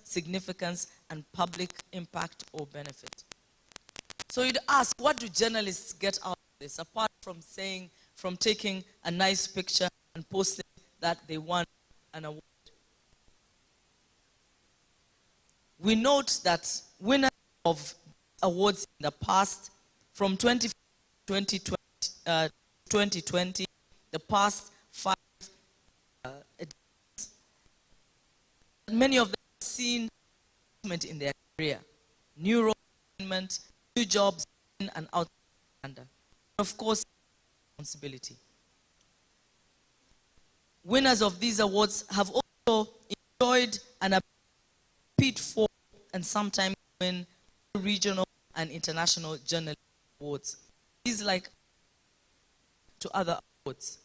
significance, and public impact or benefit. So you'd ask, what do journalists get out of this, apart from taking a nice picture and posting that they won an award? We note that winners of awards in the past, from 2020, the past 5 editions, many of them have seen improvement in their career, new role assignment, new jobs in and out of Uganda. Of course, responsibility. Winners of these awards have also enjoyed and compete for and sometimes win regional and international journalism awards. These like to other awards.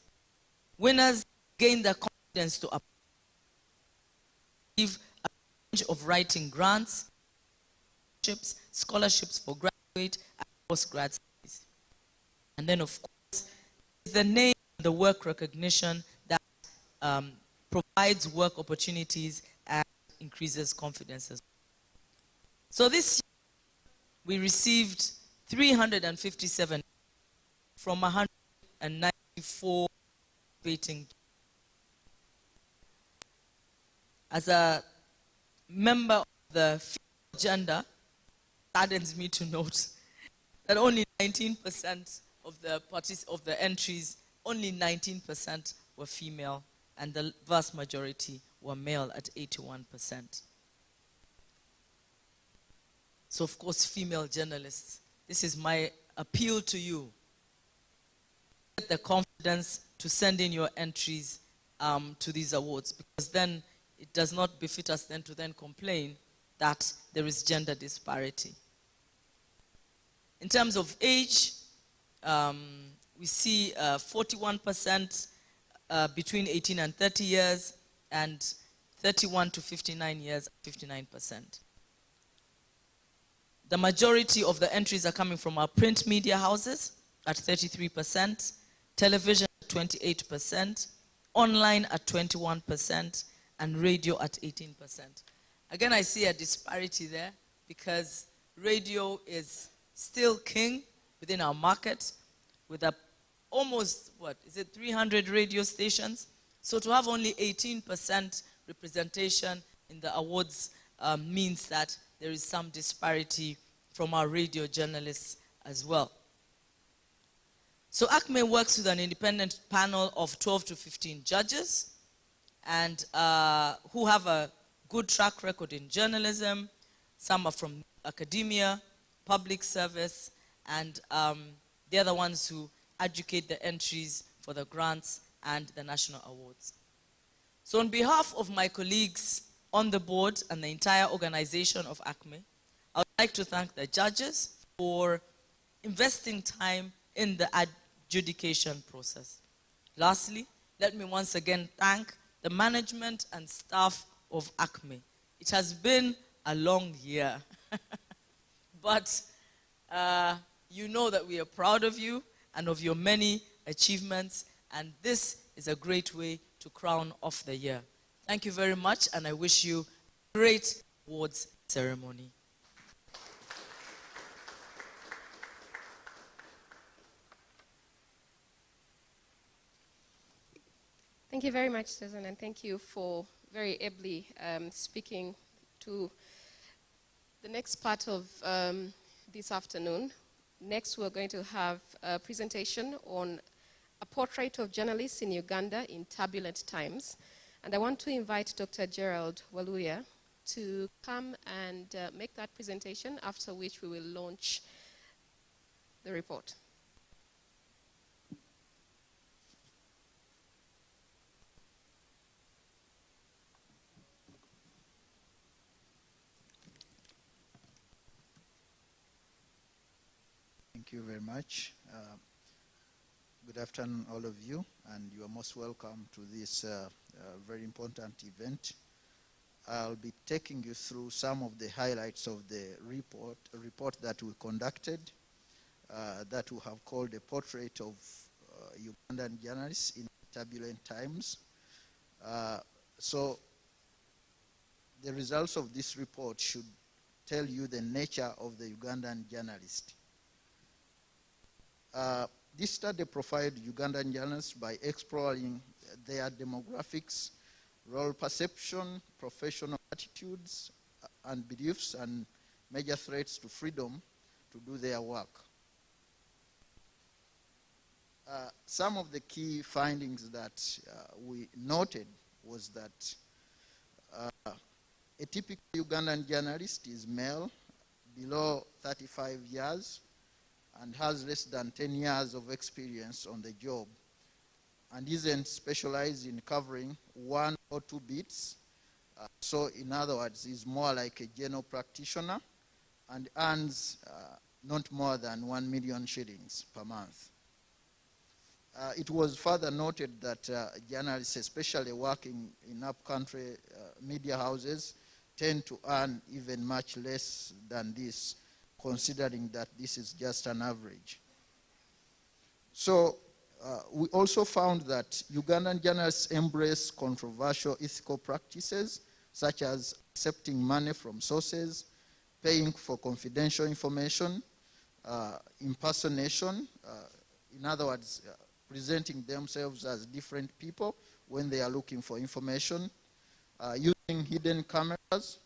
Winners gain the confidence to achieve a range of writing grants, scholarships for graduate and postgrad studies. And then, of course, the name and the work recognition that provides work opportunities and increases confidence as well. So this year, we received 357 from 194 participating. As a member of the female gender, it saddens me to note that only 19% of the entries, only 19% were female, and the vast majority were male at 81%. So, of course, female journalists, this is my appeal to you. Get the confidence to send in your entries to these awards, because then it does not befit us then to complain that there is gender disparity. In terms of age, we see 41% between 18 and 30 years, and 31 to 59 years, 59%. The majority of the entries are coming from our print media houses at 33%, television at 28%, online at 21%, and radio at 18%. Again, I see a disparity there because radio is still king within our market with almost, 300 radio stations? So to have only 18% representation in the awards means that there is some disparity from our radio journalists as well. So ACME works with an independent panel of 12 to 15 judges and who have a good track record in journalism. Some are from academia, public service, and they're the ones who educate the entries for the grants and the national awards. So on behalf of my colleagues on the board and the entire organization of ACME, I would like to thank the judges for investing time in the adjudication process. Lastly, let me once again thank the management and staff of ACME. It has been a long year, but you know that we are proud of you and of your many achievements, and this is a great way to crown off the year. Thank you very much, and I wish you a great awards ceremony. Thank you very much, Susan, and thank you for very ably speaking to the next part of this afternoon. Next, we're going to have a presentation on a portrait of journalists in Uganda in turbulent times. And I want to invite Dr. Gerald Waluya to come and make that presentation, after which we will launch the report. Thank you very much. Good afternoon, all of you, and you are most welcome to this very important event. I'll be taking you through some of the highlights of the report that we conducted, that we have called a portrait of Ugandan journalists in turbulent times. So the results of this report should tell you the nature of the Ugandan journalist. This study profiled Ugandan journalists by exploring their demographics, role perception, professional attitudes and beliefs, and major threats to freedom to do their work. Some of the key findings that we noted was that a typical Ugandan journalist is male, below 35 years, and has less than 10 years of experience on the job, and isn't specialized in covering 1 or 2 bits. So in other words, is more like a general practitioner and earns not more than 1 million shillings per month. It was further noted that journalists, especially working in upcountry media houses, tend to earn even much less than this, considering that this is just an average. So we also found that Ugandan journalists embrace controversial ethical practices, such as accepting money from sources, paying for confidential information, impersonation, in other words, presenting themselves as different people when they are looking for information, using hidden cameras,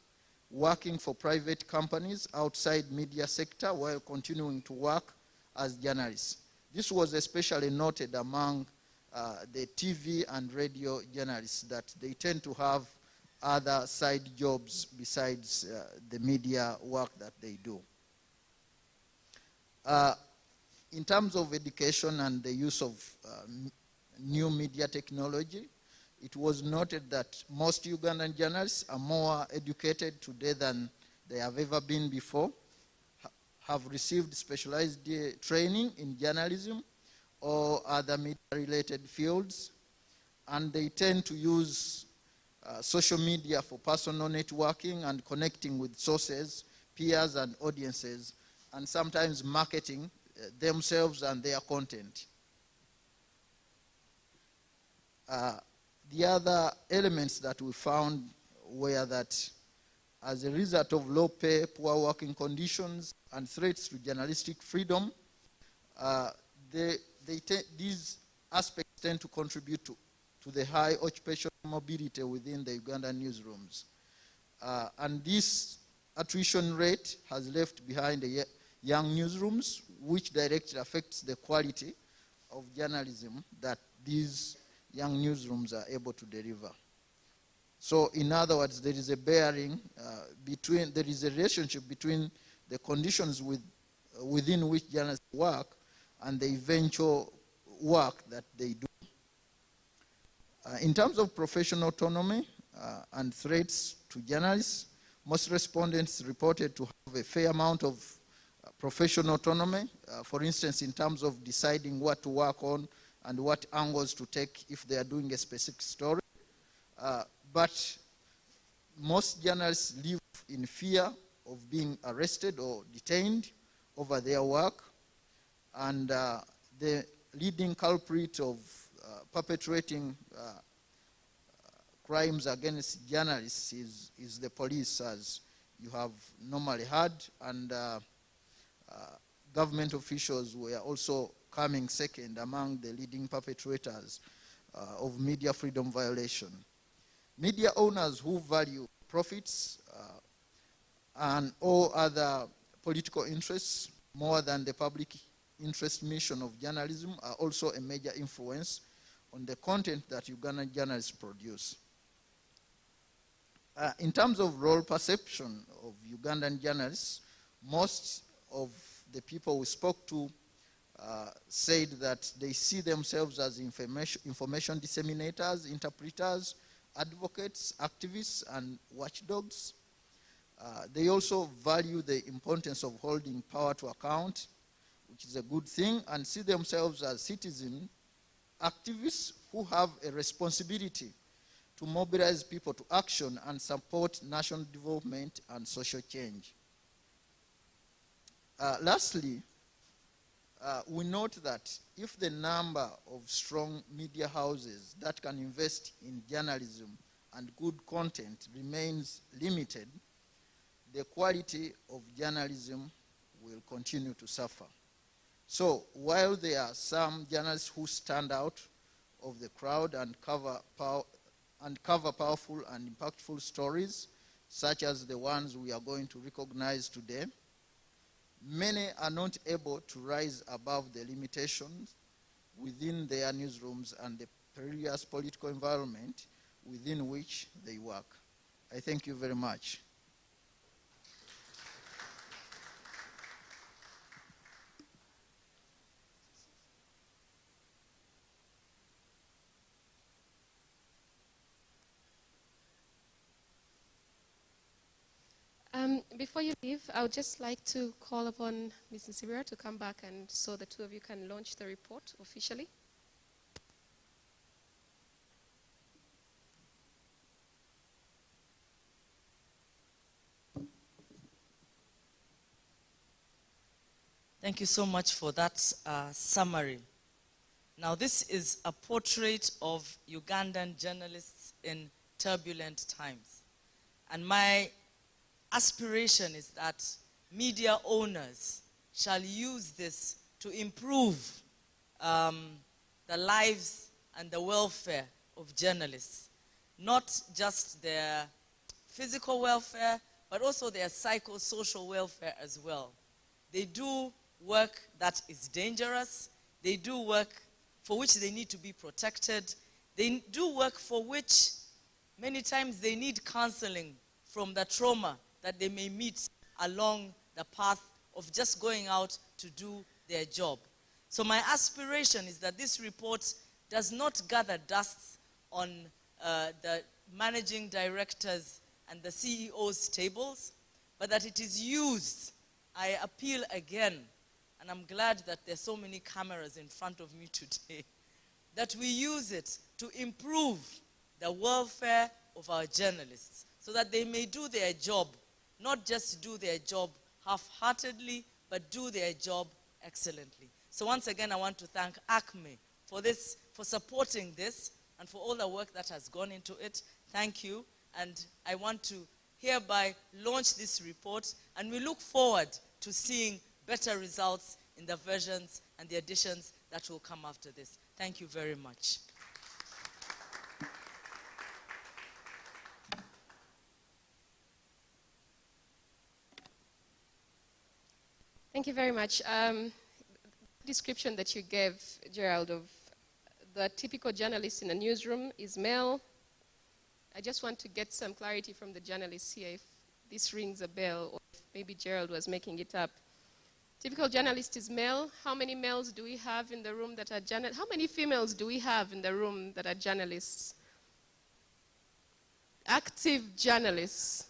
working for private companies outside media sector while continuing to work as journalists. This was especially noted among the TV and radio journalists, that they tend to have other side jobs besides the media work that they do. In terms of education and the use of new media technology, it was noted that most Ugandan journalists are more educated today than they have ever been before, have received specialized training in journalism or other media-related fields, and they tend to use social media for personal networking and connecting with sources, peers, and audiences, and sometimes marketing themselves and their content. The other elements that we found were that as a result of low pay, poor working conditions, and threats to journalistic freedom, these aspects tend to contribute to the high occupational mobility within the Ugandan newsrooms. And this attrition rate has left behind the young newsrooms, which directly affects the quality of journalism that these young newsrooms are able to deliver. So in other words, there is a bearing there is a relationship between the conditions within which journalists work and the eventual work that they do. In terms of professional autonomy and threats to journalists, most respondents reported to have a fair amount of professional autonomy, for instance, in terms of deciding what to work on and what angles to take if they are doing a specific story. But most journalists live in fear of being arrested or detained over their work, and the leading culprit of perpetrating crimes against journalists is the police, as you have normally heard, and government officials were also coming second among the leading perpetrators of media freedom violation. Media owners who value profits and all other political interests more than the public interest mission of journalism are also a major influence on the content that Ugandan journalists produce. In terms of role perception of Ugandan journalists, most of the people we spoke to said that they see themselves as information disseminators, interpreters, advocates, activists, and watchdogs. They also value the importance of holding power to account, which is a good thing, and see themselves as citizen activists who have a responsibility to mobilize people to action and support national development and social change. Lastly, we note that if the number of strong media houses that can invest in journalism and good content remains limited, the quality of journalism will continue to suffer. So while there are some journalists who stand out of the crowd and cover powerful and impactful stories, such as the ones we are going to recognize today, many are not able to rise above the limitations within their newsrooms and the perilous political environment within which they work. I thank you very much. Before you leave, I would just like to call upon Mrs. Sibira to come back, and so the two of you can launch the report officially. Thank you so much for that summary. Now, this is a portrait of Ugandan journalists in turbulent times. And my aspiration is that media owners shall use this to improve the lives and the welfare of journalists. Not just their physical welfare, but also their psychosocial welfare as well. They do work that is dangerous. They do work for which they need to be protected. They do work for which many times they need counseling from the trauma that they may meet along the path of just going out to do their job. So my aspiration is that this report does not gather dust on the managing directors and the CEOs' tables, but that it is used. I appeal again, and I'm glad that there's so many cameras in front of me today, that we use it to improve the welfare of our journalists so that they may do their job, not just do their job half-heartedly, but do their job excellently. So once again, I want to thank ACME for this, for supporting this, and for all the work that has gone into it. Thank you. And I want to hereby launch this report, and we look forward to seeing better results in the versions and the additions that will come after this. Thank you very much. Thank you very much. Description that you gave, Gerald, of the typical journalist in a newsroom is male. I just want to get some clarity from the journalists here if this rings a bell, or if maybe Gerald was making it up. Typical journalist is male. How many males do we have in the room that are journalists? How many females do we have in the room that are journalists? Active journalists.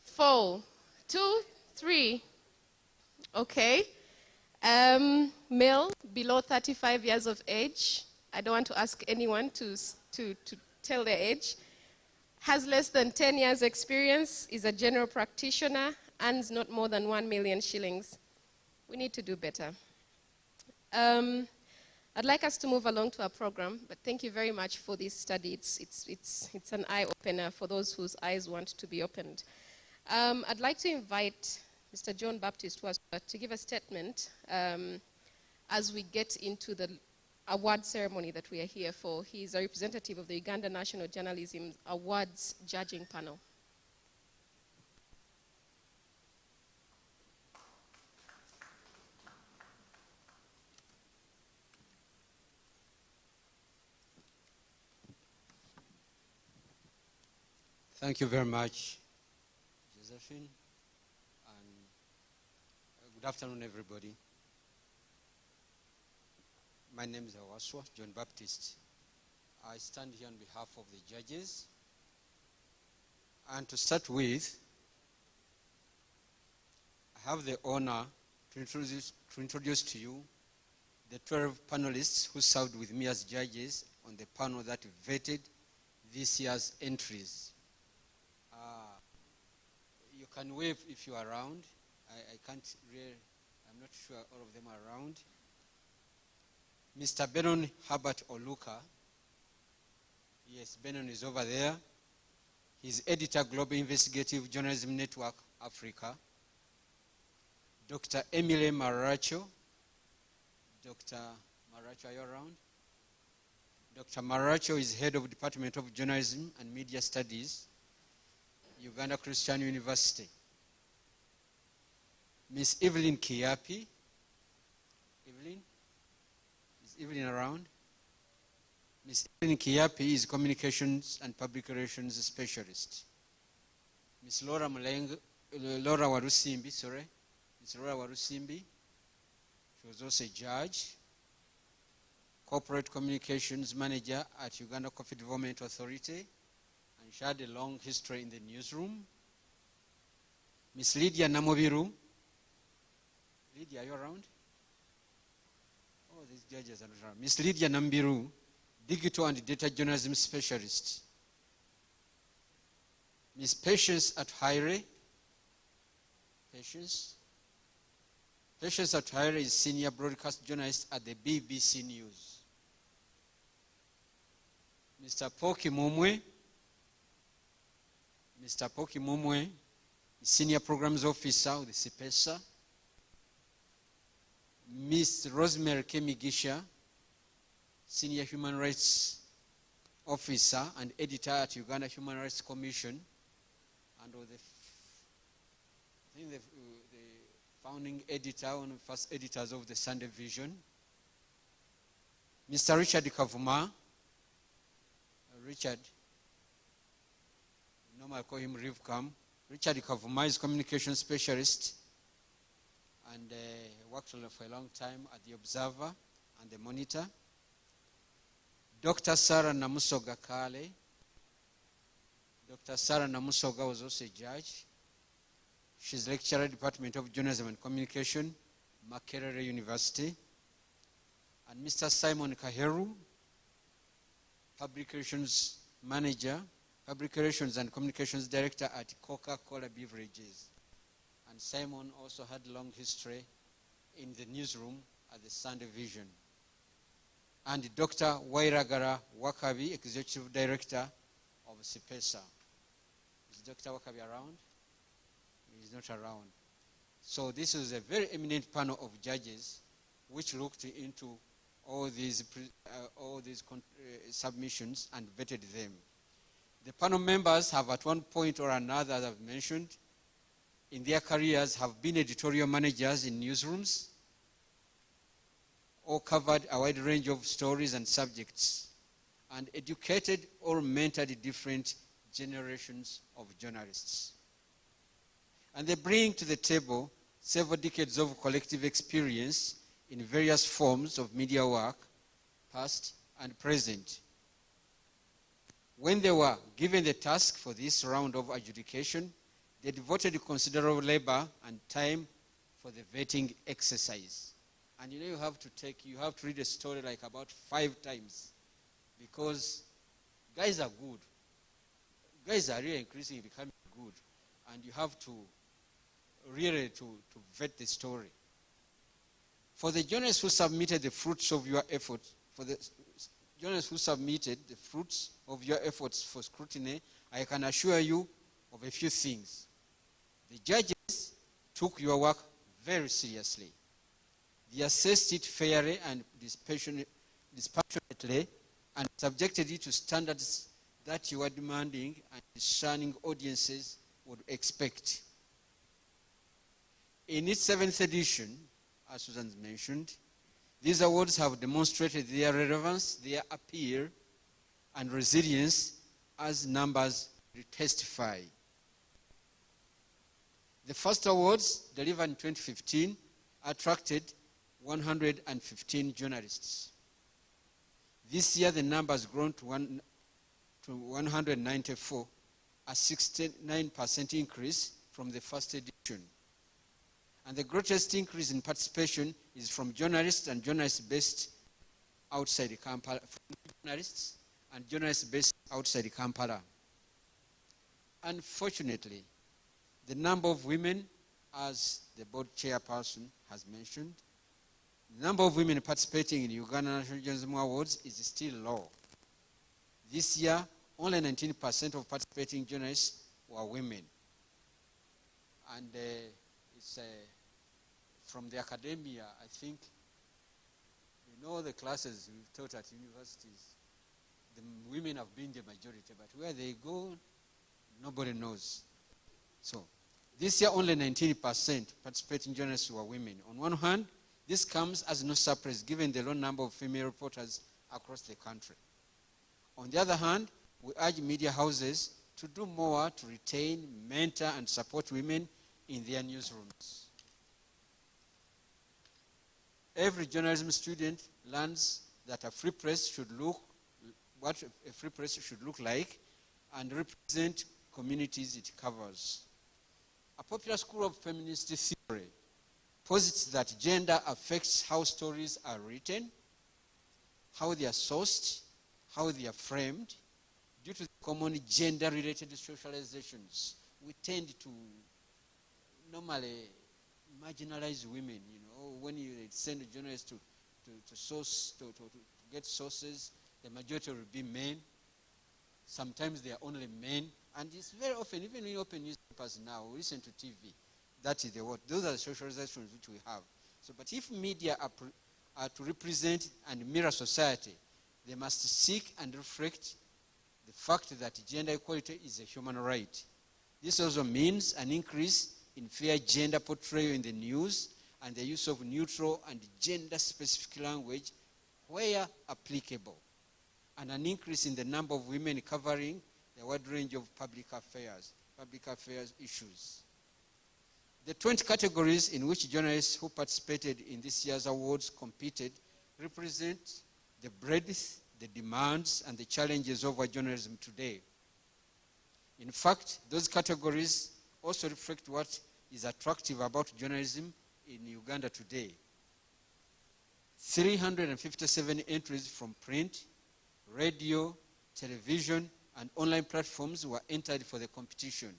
4, 2, 3. Okay. Male below 35 years of age. I don't want to ask anyone to tell their age. Has less than 10 years experience, is a general practitioner, earns not more than 1 million shillings. We need to do better. I'd like us to move along to our program, but thank you very much for this study. It's an eye-opener for those whose eyes want to be opened. I'd like to invite Mr. John Baptist to give a statement as we get into the award ceremony that we are here for. He is a representative of the Uganda National Journalism Awards judging panel. Thank you very much, Josephine, and good afternoon, everybody. My name is Awaswa, John Baptist. I stand here on behalf of the judges. And to start with, I have the honor to introduce to you the 12 panelists who served with me as judges on the panel that vetted this year's entries. You can wave if you are around. I can't really, I'm not sure all of them are around. Mr. Benon Herbert Oluka. Yes, Benon is over there. He's editor, Global Investigative Journalism Network, Africa. Dr. Emile Maracho. Dr. Maracho, are you around? Dr. Maracho is head of Department of Journalism and Media Studies, Uganda Christian University. Miss Evelyn Kiapi. Evelyn? Is Evelyn around? Miss Evelyn Kiapi is Communications and Public Relations Specialist. Miss Laura Warusimbi, sorry. Miss Laura Warusimbi. She was also a judge, Corporate Communications Manager at Uganda Coffee Development Authority, and she had a long history in the newsroom. Miss Lydia Namobiru. Lydia, are you around? Oh, these judges are not around. Miss Lydia Nambiru, Digital and Data Journalism Specialist. Miss Patience Athaire. Patience Athaire is Senior Broadcast Journalist at the BBC News. Mr. Poki Mumwe. Mr. Poki Mumwe is Senior Programs Officer with the CPESA. Ms. Rosemary Kemigisha, Senior Human Rights Officer and Editor at Uganda Human Rights Commission, and the founding editor, one of the first editors of the Sunday Vision. Mr. Richard Kavuma. Richard, normally I call him Rivcam. Richard Kavuma is Communication Specialist and worked for a long time at the Observer and the Monitor. Dr. Sarah Namusoga Kale. Dr. Sarah Namusoga was also a judge. She's lecturer, Department of Journalism and Communication, Makerere University. And Mr. Simon Kaheru, Publications Manager, Publications and Communications Director at Coca-Cola Beverages. And Simon also had a long history in the newsroom at the Sunday Vision. And Dr. Wairagara Wakabi, Executive Director of CPESA. Is Dr. Wakabi around? He is not around. So this is a very eminent panel of judges which looked into all these submissions and vetted them. The panel members have at one point or another, as I've mentioned, in their careers have been editorial managers in newsrooms or covered a wide range of stories and subjects and educated or mentored different generations of journalists. And they bring to the table several decades of collective experience in various forms of media work, past and present. When they were given the task for this round of adjudication, they devoted considerable labor and time for the vetting exercise. And you know you have to read a story like about 5 times because guys are good. Guys are really increasingly becoming good. And you have to really to vet the story. For the journalists who submitted the fruits of your efforts, for scrutiny, I can assure you of a few things. The judges took your work very seriously. They assessed it fairly and dispassionately and subjected it to standards that you are demanding and discerning audiences would expect. In its 7th edition, as Susan mentioned, these awards have demonstrated their relevance, their appeal, and resilience as numbers testify. The first awards, delivered in 2015, attracted 115 journalists. This year, the number has grown to 194, a 69% increase from the first edition. And the greatest increase in participation is from journalists and journalists based outside Kampala. Journalists and journalists based outside Kampala. Unfortunately, the number of women, as the board chairperson has mentioned, the number of women participating in Uganda National Journalism Awards is still low. This year, only 19% of participating journalists were women. And it's from the academia, I think, in all the classes we've taught at universities, the women have been the majority, but where they go, nobody knows. So this year, only 19% participating journalists were women. On one hand, this comes as no surprise given the low number of female reporters across the country. On the other hand, we urge media houses to do more to retain, mentor, and support women in their newsrooms. Every journalism student learns that a free press should look what a free press should look like and represent communities it covers. A popular school of feminist theory posits that gender affects how stories are written, how they are sourced, how they are framed. Due to the common gender-related socializations, we tend to normally marginalize women. You know, when you send a journalist to get sources, the majority will be men. Sometimes they are only men. And it's very often, even when you open newspapers now, we listen to TV. That is the word. Those are the socializations which we have. So, but if media are to represent and mirror society, they must seek and reflect the fact that gender equality is a human right. This also means an increase in fair gender portrayal in the news and the use of neutral and gender-specific language where applicable, and an increase in the number of women covering the wide range of public affairs issues. The 20 categories in which journalists who participated in this year's awards competed represent the breadth, the demands, and the challenges of our journalism today. In fact, those categories also reflect what is attractive about journalism in Uganda today. 357 entries from print, radio, television, and online platforms were entered for the competition.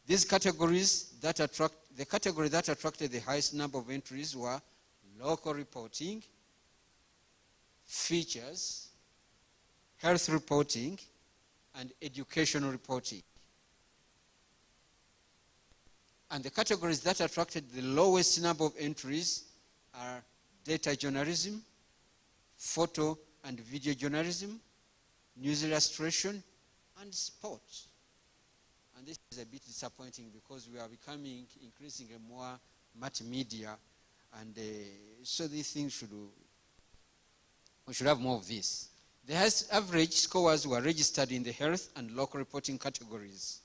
These categories the category that attracted the highest number of entries were local reporting, features, health reporting, and educational reporting. And the categories that attracted the lowest number of entries are data journalism, photo and video journalism, news illustration, and sports. And this is a bit disappointing because we are becoming increasingly more multimedia, and so these things we should have more of this. The highest average scores were registered in the health and local reporting categories.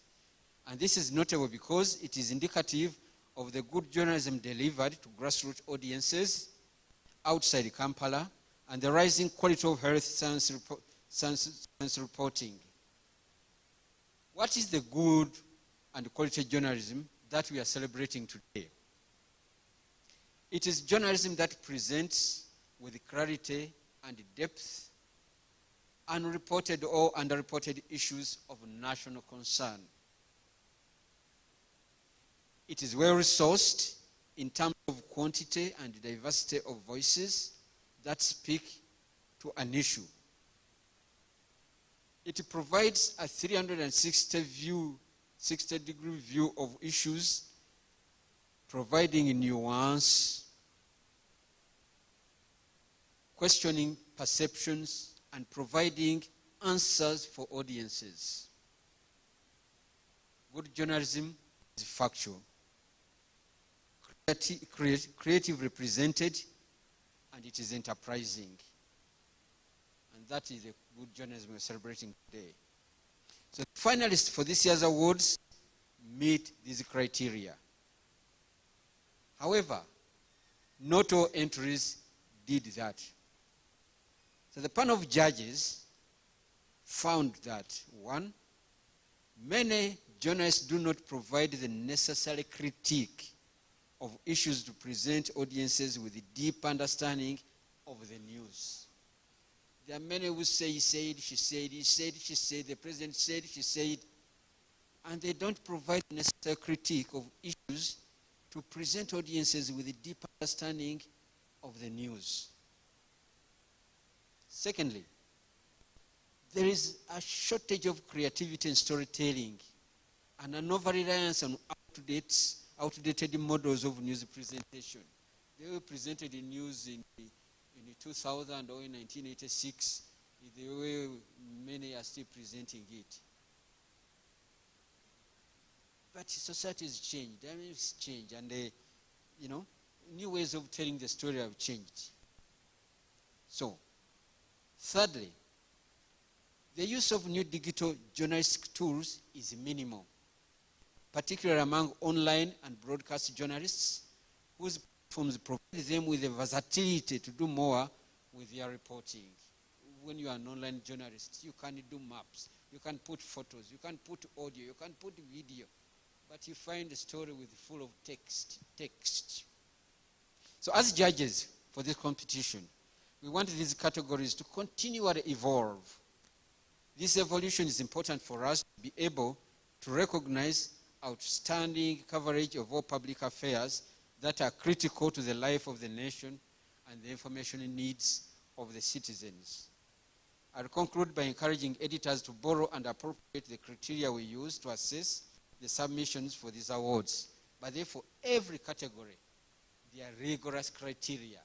And this is notable because it is indicative of the good journalism delivered to grassroots audiences outside Kampala and the rising quality of health science reporting. What is the good and quality journalism that we are celebrating today? It is journalism that presents with clarity and depth unreported or underreported issues of national concern. It is well resourced in terms of quantity and diversity of voices that speak to an issue. It provides a 360-degree view of issues, providing nuance, questioning perceptions, and providing answers for audiences. Good journalism is factual, creative represented, and it is enterprising. And that is the good journalism we're celebrating today. So the finalists for this year's awards meet these criteria. However, not all entries did that. So the panel of judges found that, one, many journalists do not provide the necessary critique of issues to present audiences with a deep understanding of the news. There are many who say he said, she said, he said, she said, the president said, she said, and they don't provide the necessary critique of issues to present audiences with a deep understanding of the news. Secondly, there is a shortage of creativity and storytelling and an over-reliance on outdated models of news presentation. They were presented in news in 2000 or in 1986, the way many are still presenting it. But society has changed. I mean, it's changed, and new ways of telling the story have changed. So, thirdly, the use of new digital journalistic tools is minimal, particularly among online and broadcast journalists, whose platforms provide them with the versatility to do more with their reporting. When you are an online journalist, you can do maps, you can put photos, you can put audio, you can put video, but you find a story full of text. So as judges for this competition, we want these categories to continually evolve. This evolution is important for us to be able to recognize outstanding coverage of all public affairs that are critical to the life of the nation and the information needs of the citizens. I'll conclude by encouraging editors to borrow and appropriate the criteria we use to assess the submissions for these awards. But then for every category, there are rigorous criteria.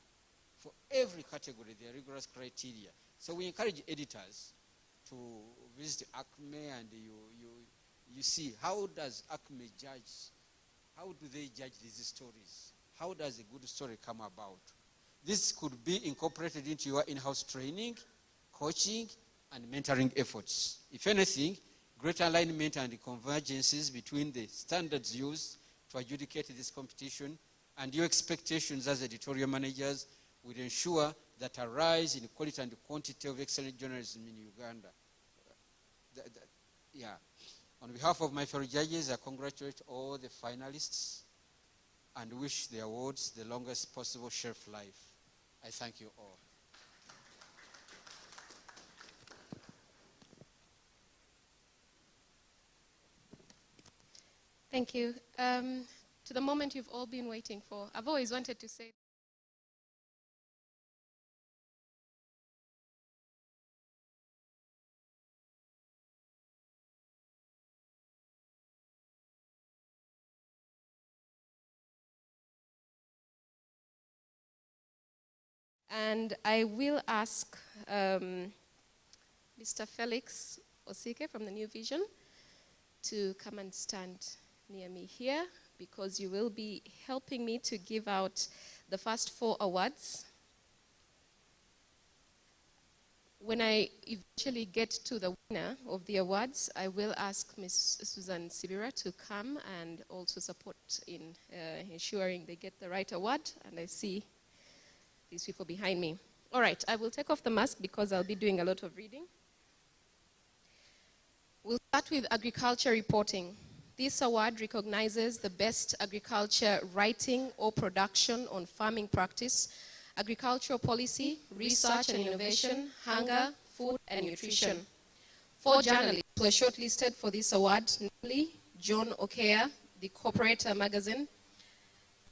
For every category, there are rigorous criteria. So we encourage editors to visit ACME, and you see, how does ACME judge? How do they judge these stories? How does a good story come about? This could be incorporated into your in-house training, coaching, and mentoring efforts. If anything, greater alignment and convergences between the standards used to adjudicate this competition and your expectations as editorial managers will ensure that a rise in quality and quantity of excellent journalism in Uganda. On behalf of my fellow judges, I congratulate all the finalists and wish the awards the longest possible shelf life. I thank you all. Thank you. To the moment you've all been waiting for. I've always wanted to say. And I will ask Mr. Felix Osike from the New Vision to come and stand near me here, because you will be helping me to give out the first 4 awards. When I eventually get to the winner of the awards, I will ask Ms. Susan Sibira to come and also support in ensuring they get the right award. And I see these people behind me. All right, I will take off the mask because I'll be doing a lot of reading. We'll start with agriculture reporting. This award recognizes the best agriculture writing or production on farming practice, agricultural policy, research and innovation, hunger, food and nutrition. 4 journalists were shortlisted for this award, namely John Okea, The Cooperator Magazine,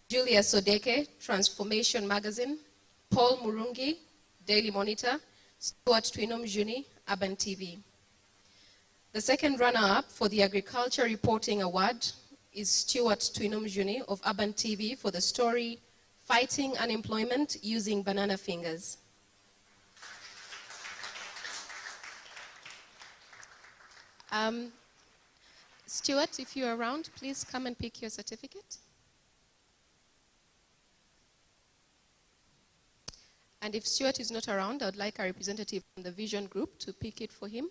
Julia Sodeke, Transformation Magazine, Paul Murungi, Daily Monitor, Stuart Twinom Juni, Urban TV. The second runner-up for the Agriculture Reporting Award is Stuart Twinom Juni of Urban TV for the story Fighting Unemployment Using Banana Fingers. Stuart, if you're around, please come and pick your certificate. And if Stuart is not around, I would like a representative from the Vision Group to pick it for him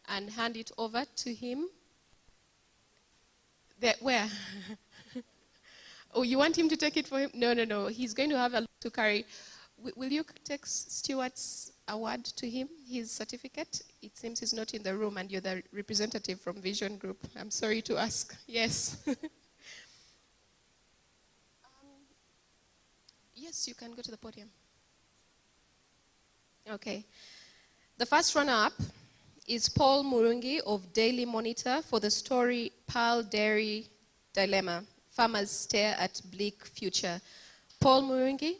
and hand it over to him. Where? Oh, you want him to take it for him? No. He's going to have a lot to carry. Will you take Stuart's award to him, his certificate? It seems he's not in the room and you're the representative from Vision Group. I'm sorry to ask. Yes. Yes, you can go to the podium. Okay. The first runner-up is Paul Murungi of Daily Monitor for the story Pearl Dairy Dilemma, Farmers Stare at Bleak Future. Paul Murungi.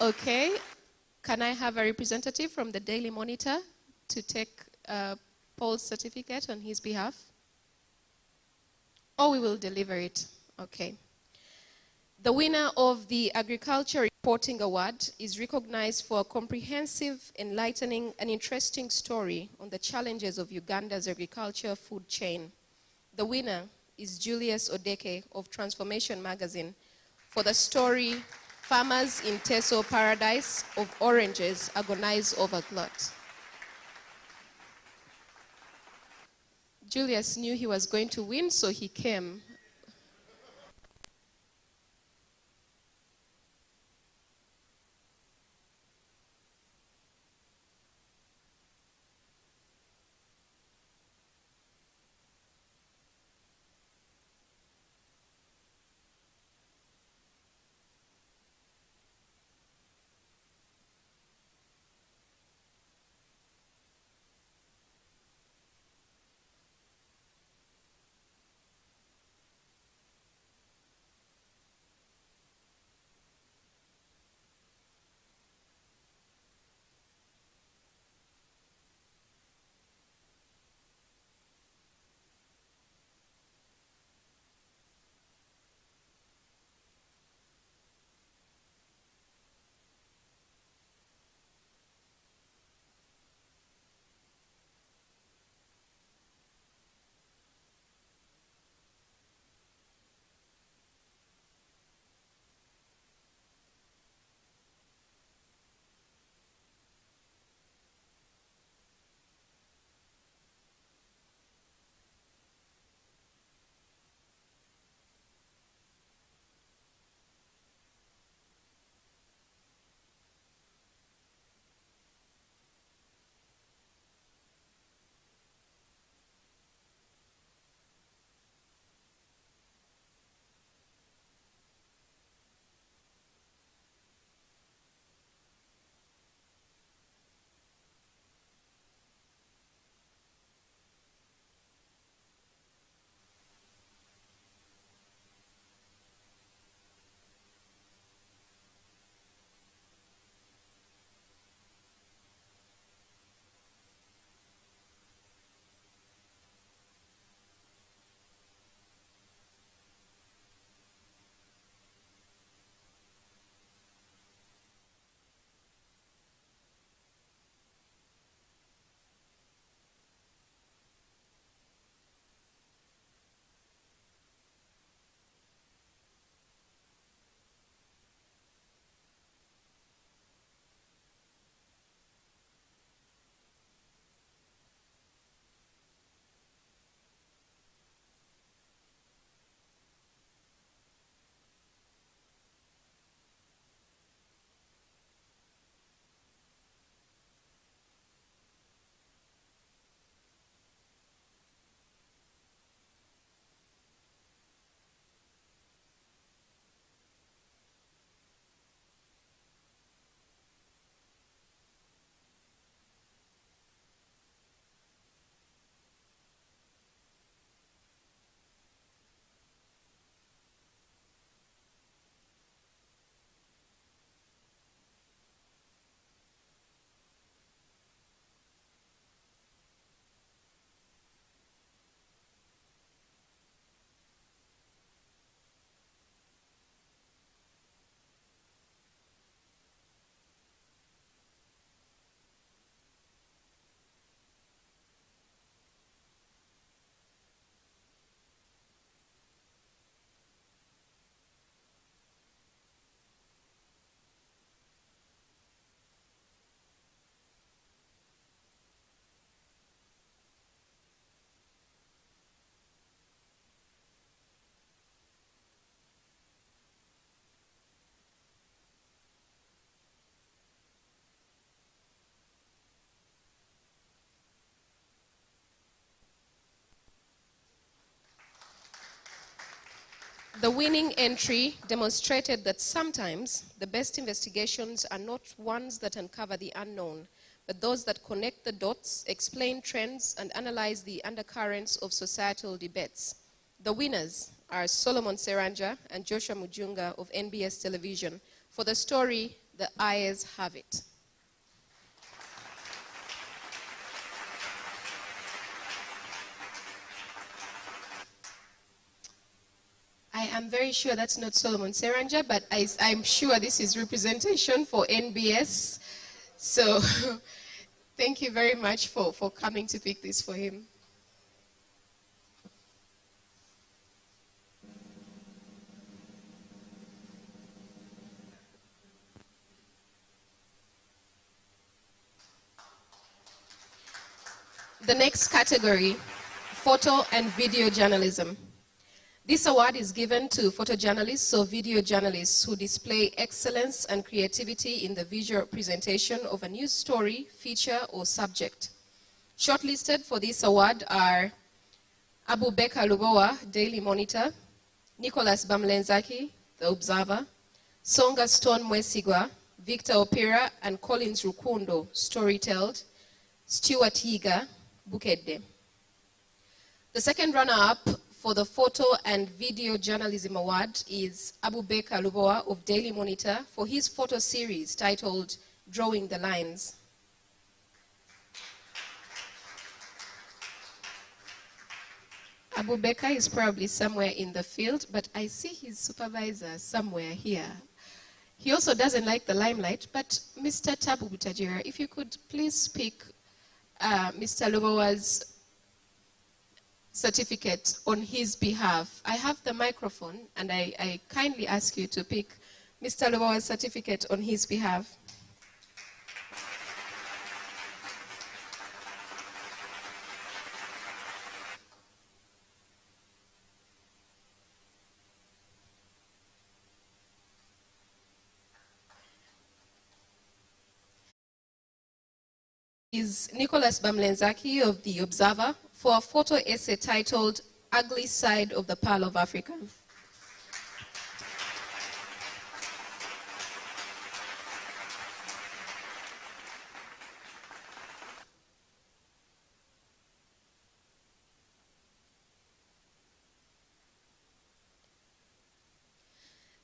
Okay. Can I have a representative from the Daily Monitor to take Paul's certificate on his behalf? Or we will deliver it. Okay. The winner of the Agriculture Reporting Award is recognized for a comprehensive, enlightening, and interesting story on the challenges of Uganda's agriculture food chain. The winner is Julius Odeke of Transformation Magazine for the story Farmers in Teso Paradise of Oranges Agonize Over Glut. Julius knew he was going to win, so he came. The winning entry demonstrated that sometimes the best investigations are not ones that uncover the unknown, but those that connect the dots, explain trends, and analyze the undercurrents of societal debates. The winners are Solomon Seranja and Joshua Mujunga of NBS Television for the story The ayes have it. I am very sure that's not Solomon Seranja, but I'm sure this is representation for NBS. So thank you very much for coming to pick this for him. The next category, photo and video journalism. This award is given to photojournalists or video journalists who display excellence and creativity in the visual presentation of a news story, feature, or subject. Shortlisted for this award are Abu Beka Lubowa, Daily Monitor, Nicholas Bamlenzaki, The Observer, Songa Stone Mwesigwa, Victor Opira, and Collins Rukundo, Storytelled, Stuart Yiga, Bukedde. The second runner-up for the Photo and Video Journalism Award is Abu Beka Lubowa of Daily Monitor for his photo series titled Drawing the Lines. Abu Beka is probably somewhere in the field, but I see his supervisor somewhere here. He also doesn't like the limelight, but Mr. Tabu Butajira, if you could please pick Mr. Lubowa's certificate on his behalf. I have the microphone, and I kindly ask you to pick Mr. Lubowa's certificate on his behalf. Is Nicholas Bamlenzaki of The Observer for a photo essay titled Ugly Side of the Pearl of Africa.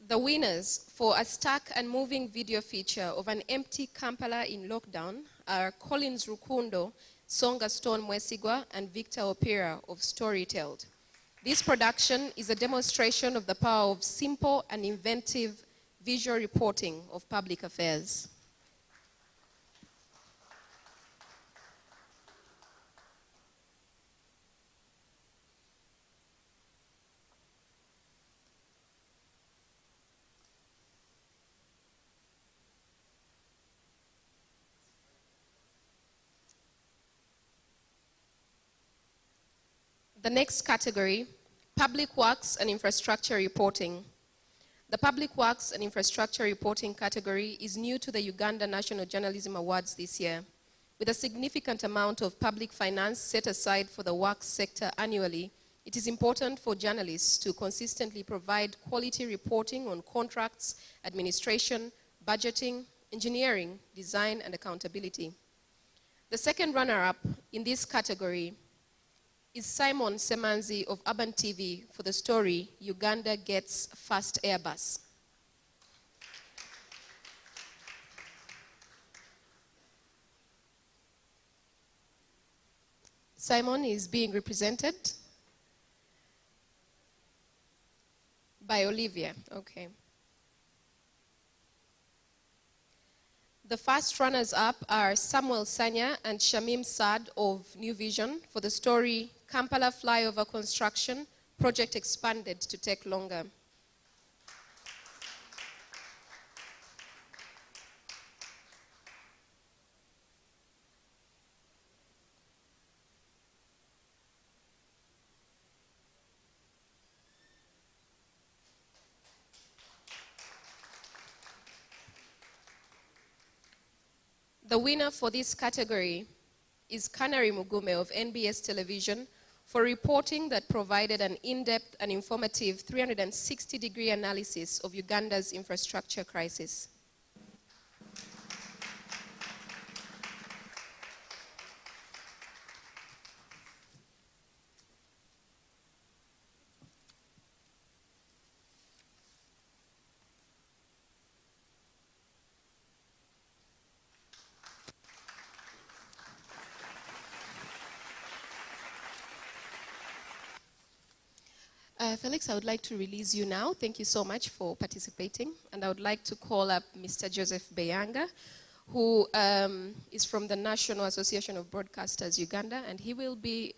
The winners for a stark and moving video feature of an empty Kampala in lockdown are Collins Rukundo, Songa Stone Mwesigwa, and Victor Opira of Storytelled. This production is a demonstration of the power of simple and inventive visual reporting of public affairs. The next category, Public Works and Infrastructure Reporting. The Public Works and Infrastructure Reporting category is new to the Uganda National Journalism Awards this year. With a significant amount of public finance set aside for the works sector annually, it is important for journalists to consistently provide quality reporting on contracts, administration, budgeting, engineering, design, and accountability. The second runner-up in this category is Simon Semanzi of Urban TV for the story, Uganda Gets First Airbus. Simon is being represented by Olivia. Okay. The first runners-up are Samuel Sanya and Shamim Saad of New Vision for the story Kampala Flyover Construction, Project Expanded to Take Longer. The winner for this category is Kanari Mugume of NBS Television for reporting that provided an in-depth and informative 360-degree analysis of Uganda's infrastructure crisis. Felix, I would like to release you now. Thank you so much for participating. And I would like to call up Mr. Joseph Beyanga, who is from the National Association of Broadcasters, Uganda, and he will be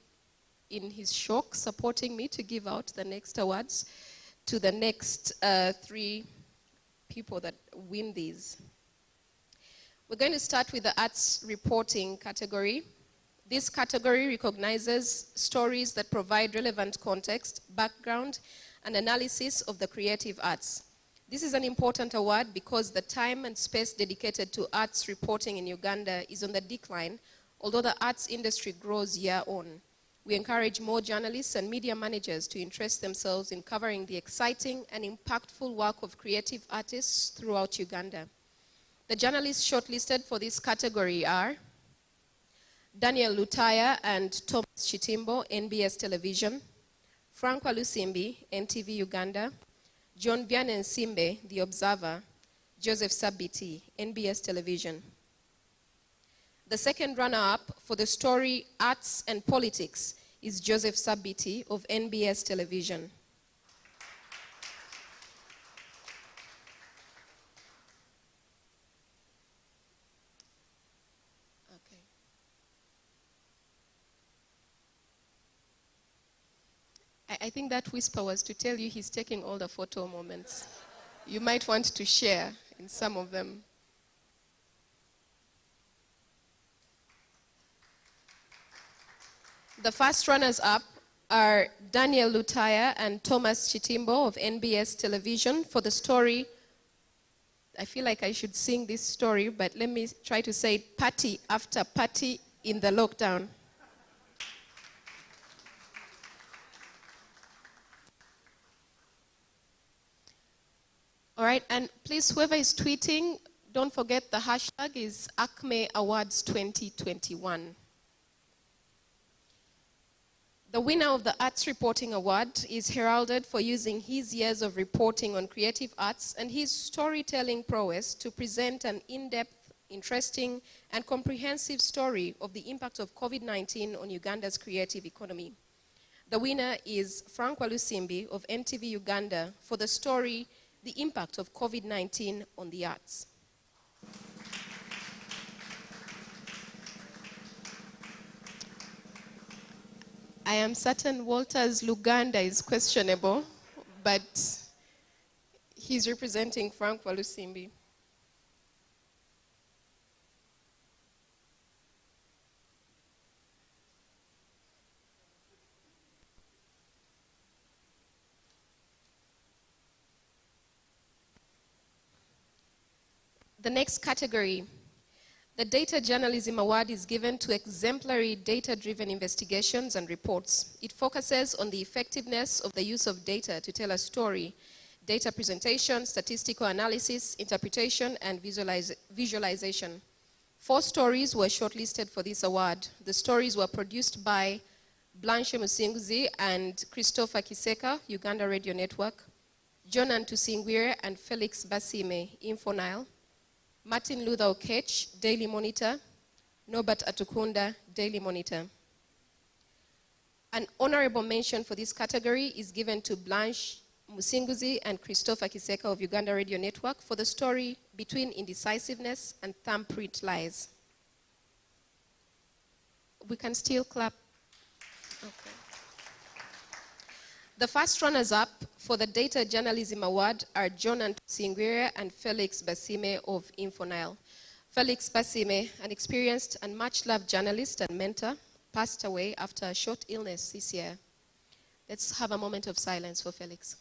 in his shock supporting me to give out the next awards to the next 3 people that win these. We're going to start with the arts reporting category. This category recognizes stories that provide relevant context, background, and analysis of the creative arts. This is an important award because the time and space dedicated to arts reporting in Uganda is on the decline, although the arts industry grows year on. We encourage more journalists and media managers to interest themselves in covering the exciting and impactful work of creative artists throughout Uganda. The journalists shortlisted for this category are Daniel Lutaya and Thomas Chitimbo, NBS Television; Frank Walusimbi, NTV Uganda; John Vianney Simbe, The Observer; Joseph Sabiti, NBS Television. The second runner-up for the story Arts and Politics is Joseph Sabiti of NBS Television. I think that whisper was to tell you he's taking all the photo moments. You might want to share in some of them. The first runners-up are Daniel Lutaya and Thomas Chitimbo of NBS Television for the story. I feel like I should sing this story, but let me try to say it, Party After Party in the Lockdown. All right, and please, whoever is tweeting, don't forget the hashtag is Acme Awards 2021. The winner of the Arts Reporting Award is heralded for using his years of reporting on creative arts and his storytelling prowess to present an in-depth, interesting, and comprehensive story of the impact of COVID-19 on Uganda's creative economy. The winner is Frank Walusimbi of NTV Uganda for the story The Impact of COVID-19 on the Arts. I am certain Walter's Luganda is questionable, but he's representing Frank Walusimbi. The next category, the Data Journalism Award, is given to exemplary data-driven investigations and reports. It focuses on the effectiveness of the use of data to tell a story, data presentation, statistical analysis, interpretation, and visualization. 4 stories were shortlisted for this award. The stories were produced by Blanche Musinguzi and Christopher Kiseka, Uganda Radio Network; Jonan Tusingwire and Felix Basime, Infonile; Martin Luther Okech, Daily Monitor; Norbert Atukunda, Daily Monitor. An honorable mention for this category is given to Blanche Musinguzi and Christopher Kiseka of Uganda Radio Network for the story Between Indecisiveness and Thumbprint Lies. We can still clap. Okay. The first runners-up for the Data Journalism Award are Jonan Tusingwire and Felix Basime of Infonile. Felix Basime, an experienced and much-loved journalist and mentor, passed away after a short illness this year. Let's have a moment of silence for Felix.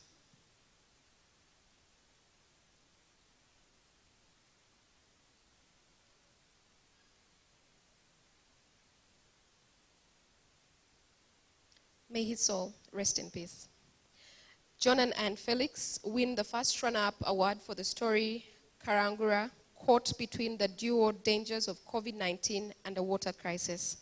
May his soul rest in peace. Jonan and Felix win the first runner-up award for the story Karangura, Caught Between the Dual Dangers of COVID-19 and a Water Crisis.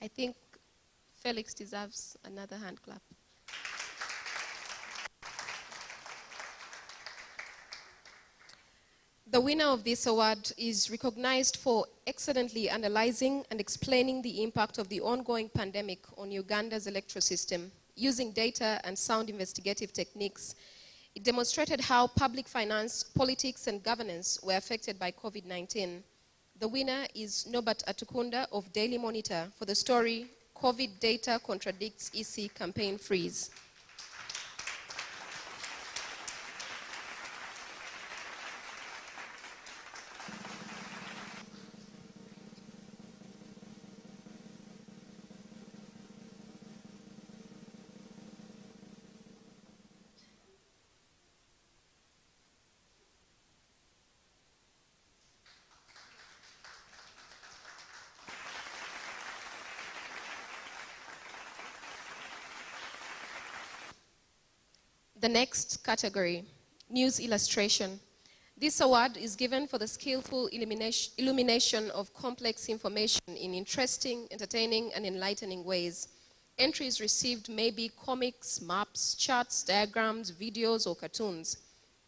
I think Felix deserves another hand clap. The winner of this award is recognized for excellently analyzing and explaining the impact of the ongoing pandemic on Uganda's electoral system. Using data and sound investigative techniques, it demonstrated how public finance, politics, and governance were affected by COVID-19. The winner is Norbert Atukunda of Daily Monitor for the story, COVID Data Contradicts EC Campaign Freeze. The next category, news illustration. This award is given for the skillful illumination of complex information in interesting, entertaining, and enlightening ways. Entries received may be comics, maps, charts, diagrams, videos, or cartoons.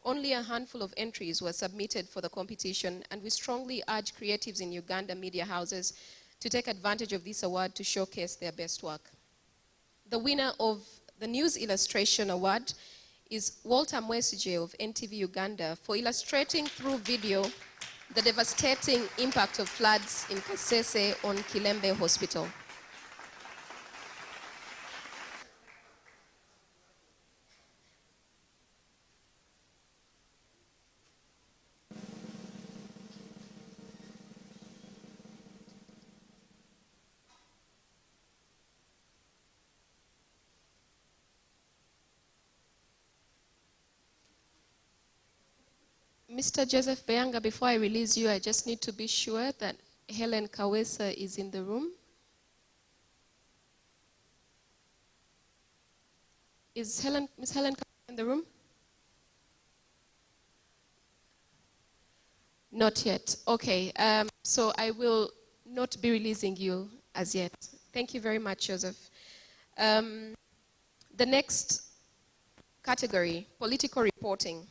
Only a handful of entries were submitted for the competition, and we strongly urge creatives in Uganda media houses to take advantage of this award to showcase their best work. The winner of the News Illustration Award is Walter Mwesige of NTV Uganda for illustrating through video the devastating impact of floods in Kasese on Kilembe Hospital. Mr. Joseph Bayanga, before I release you, I just need to be sure that Helen Kawesa is in the room. Is Miss Helen Kawesa in the room? Not yet. Okay, so I will not be releasing you as yet. Thank you very much, Joseph. The next category, political reporting.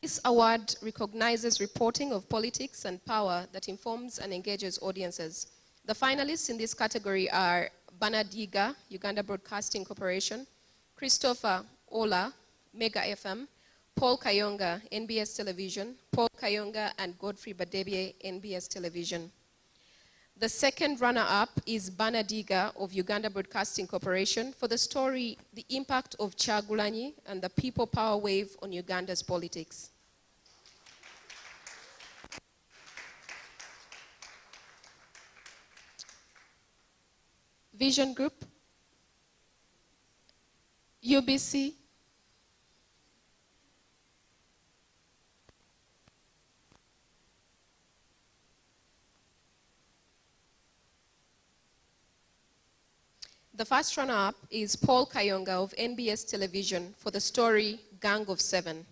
This award recognizes reporting of politics and power that informs and engages audiences. The finalists in this category are Banadiga, Uganda Broadcasting Corporation, Christopher Ola, Mega FM, Paul Kayonga, NBS Television, Paul Kayonga and Godfrey Badebye, NBS Television. The second runner-up is Banadiga of Uganda Broadcasting Corporation for the story, The Impact of Kyagulanyi and the People Power Wave on Uganda's Politics. Vision Group, UBC, the first runner-up is Paul Kayonga of NBS Television for the story Gang of Seven.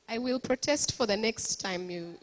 I will protest for the next time you...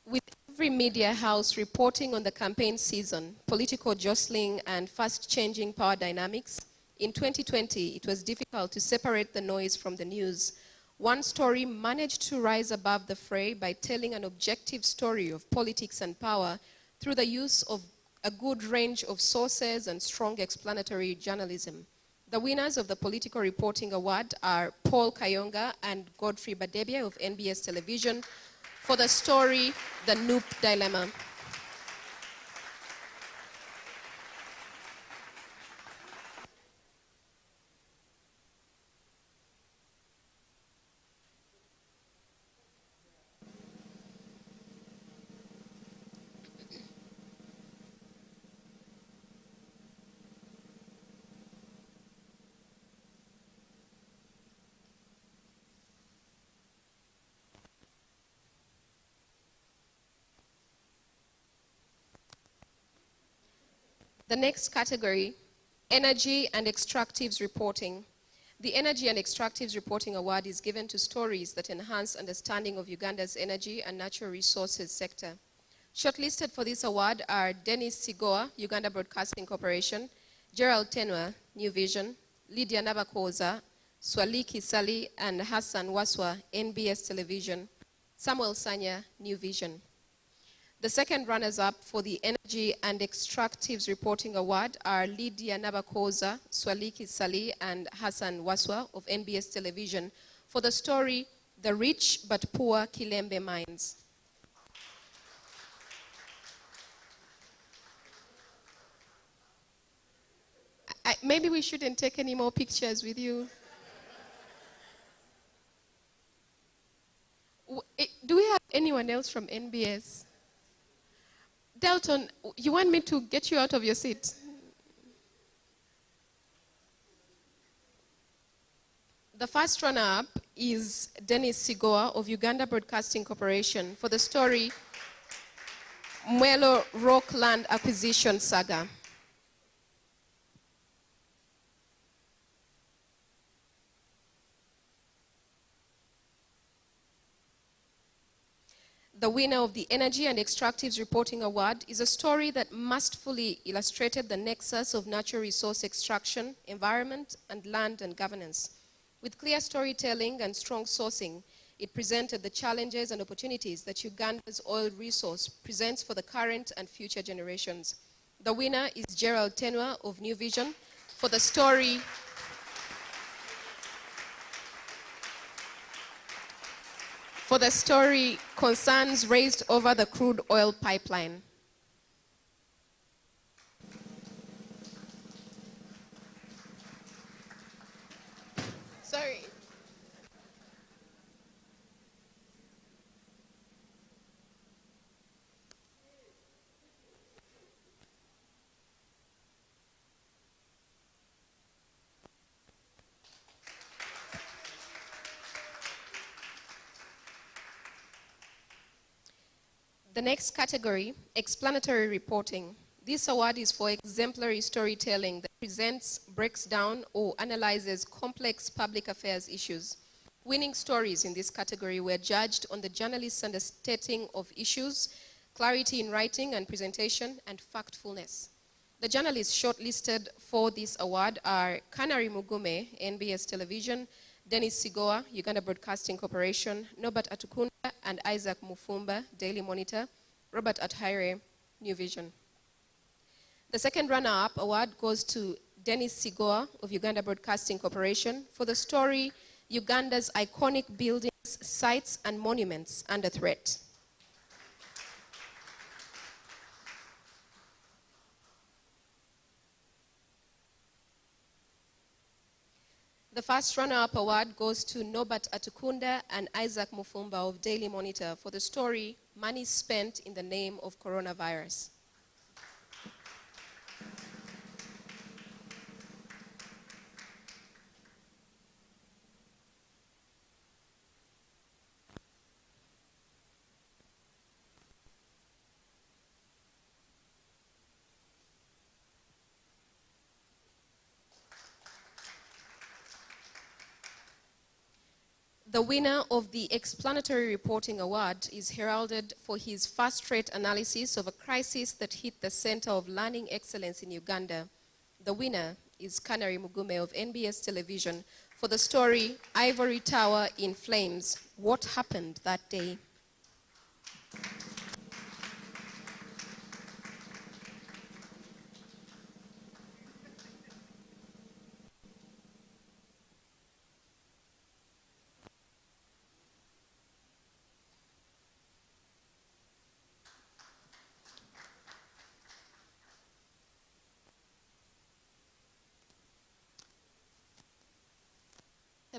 With every media house reporting on the campaign season, political jostling, and fast-changing power dynamics, in 2020, it was difficult to separate the noise from the news. One story managed to rise above the fray by telling an objective story of politics and power through the use of a good range of sources and strong explanatory journalism. The winners of the Political Reporting Award are Paul Kayonga and Godfrey Badebye of NBS Television for the story The Noop Dilemma. The next category Energy and Extractives Reporting. The Energy and Extractives Reporting Award is given to stories that enhance understanding of Uganda's energy and natural resources sector. Shortlisted for this award are Dennis Sigoa, Uganda Broadcasting Corporation, Gerald Tenwa, New Vision, Lydia Nabakoza, Swaliki Sali, and Hassan Waswa, NBS Television, Samuel Sanya, New Vision. The second runners-up for the Energy and Extractives Reporting Award are Lydia Nabakoza, Swaliki Sali, and Hassan Waswa of NBS Television for the story, The Rich But Poor Kilembe Mines. Maybe we shouldn't take any more pictures with you. Do we have anyone else from NBS? Delton, you want me to get you out of your seat? The first runner-up is Dennis Sigoa of Uganda Broadcasting Corporation for the story Mwelo Rock Land Acquisition Saga. The winner of the Energy and Extractives Reporting Award is a story that masterfully illustrated the nexus of natural resource extraction, environment, and land and governance. With clear storytelling and strong sourcing, it presented the challenges and opportunities that Uganda's oil resource presents for the current and future generations. The winner is Gerald Tenwa of New Vision for the story Concerns Raised Over the Crude Oil Pipeline. Sorry. The next category, Explanatory Reporting. This award is for exemplary storytelling that presents, breaks down, or analyzes complex public affairs issues. Winning stories in this category were judged on the journalist's understating of issues, clarity in writing and presentation, and factfulness. The journalists shortlisted for this award are Kanari Mugume, NBS Television, Dennis Sigoa, Uganda Broadcasting Corporation, Norbert Atukunda, and Isaac Mufumba, Daily Monitor, Robert Athaire, New Vision. The second runner-up award goes to Dennis Sigoa of Uganda Broadcasting Corporation for the story Uganda's Iconic Buildings, Sites, and Monuments Under Threat. The first runner-up award goes to Norbert Atukunda and Isaac Mufumba of Daily Monitor for the story Money Spent in the Name of Coronavirus. The winner of the Explanatory Reporting Award is heralded for his fast-rate analysis of a crisis that hit the center of learning excellence in Uganda. The winner is Kanari Mugume of NBS Television for the story Ivory Tower in Flames, What Happened That Day.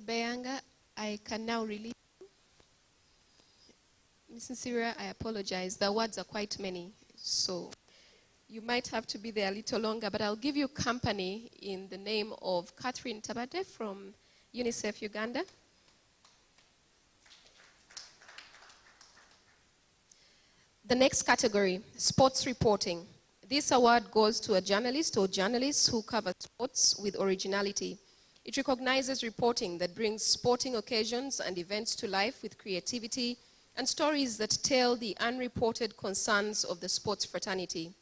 Bayanga, I can now release you. Ms. Nsira, I apologize. The words are quite many, so you might have to be there a little longer, but I'll give you company in the name of Catherine Tabade from UNICEF Uganda. The next category, Sports Reporting. This award goes to a journalist or journalists who cover sports with originality. It recognizes reporting that brings sporting occasions and events to life with creativity and stories that tell the unreported concerns of the sports fraternity.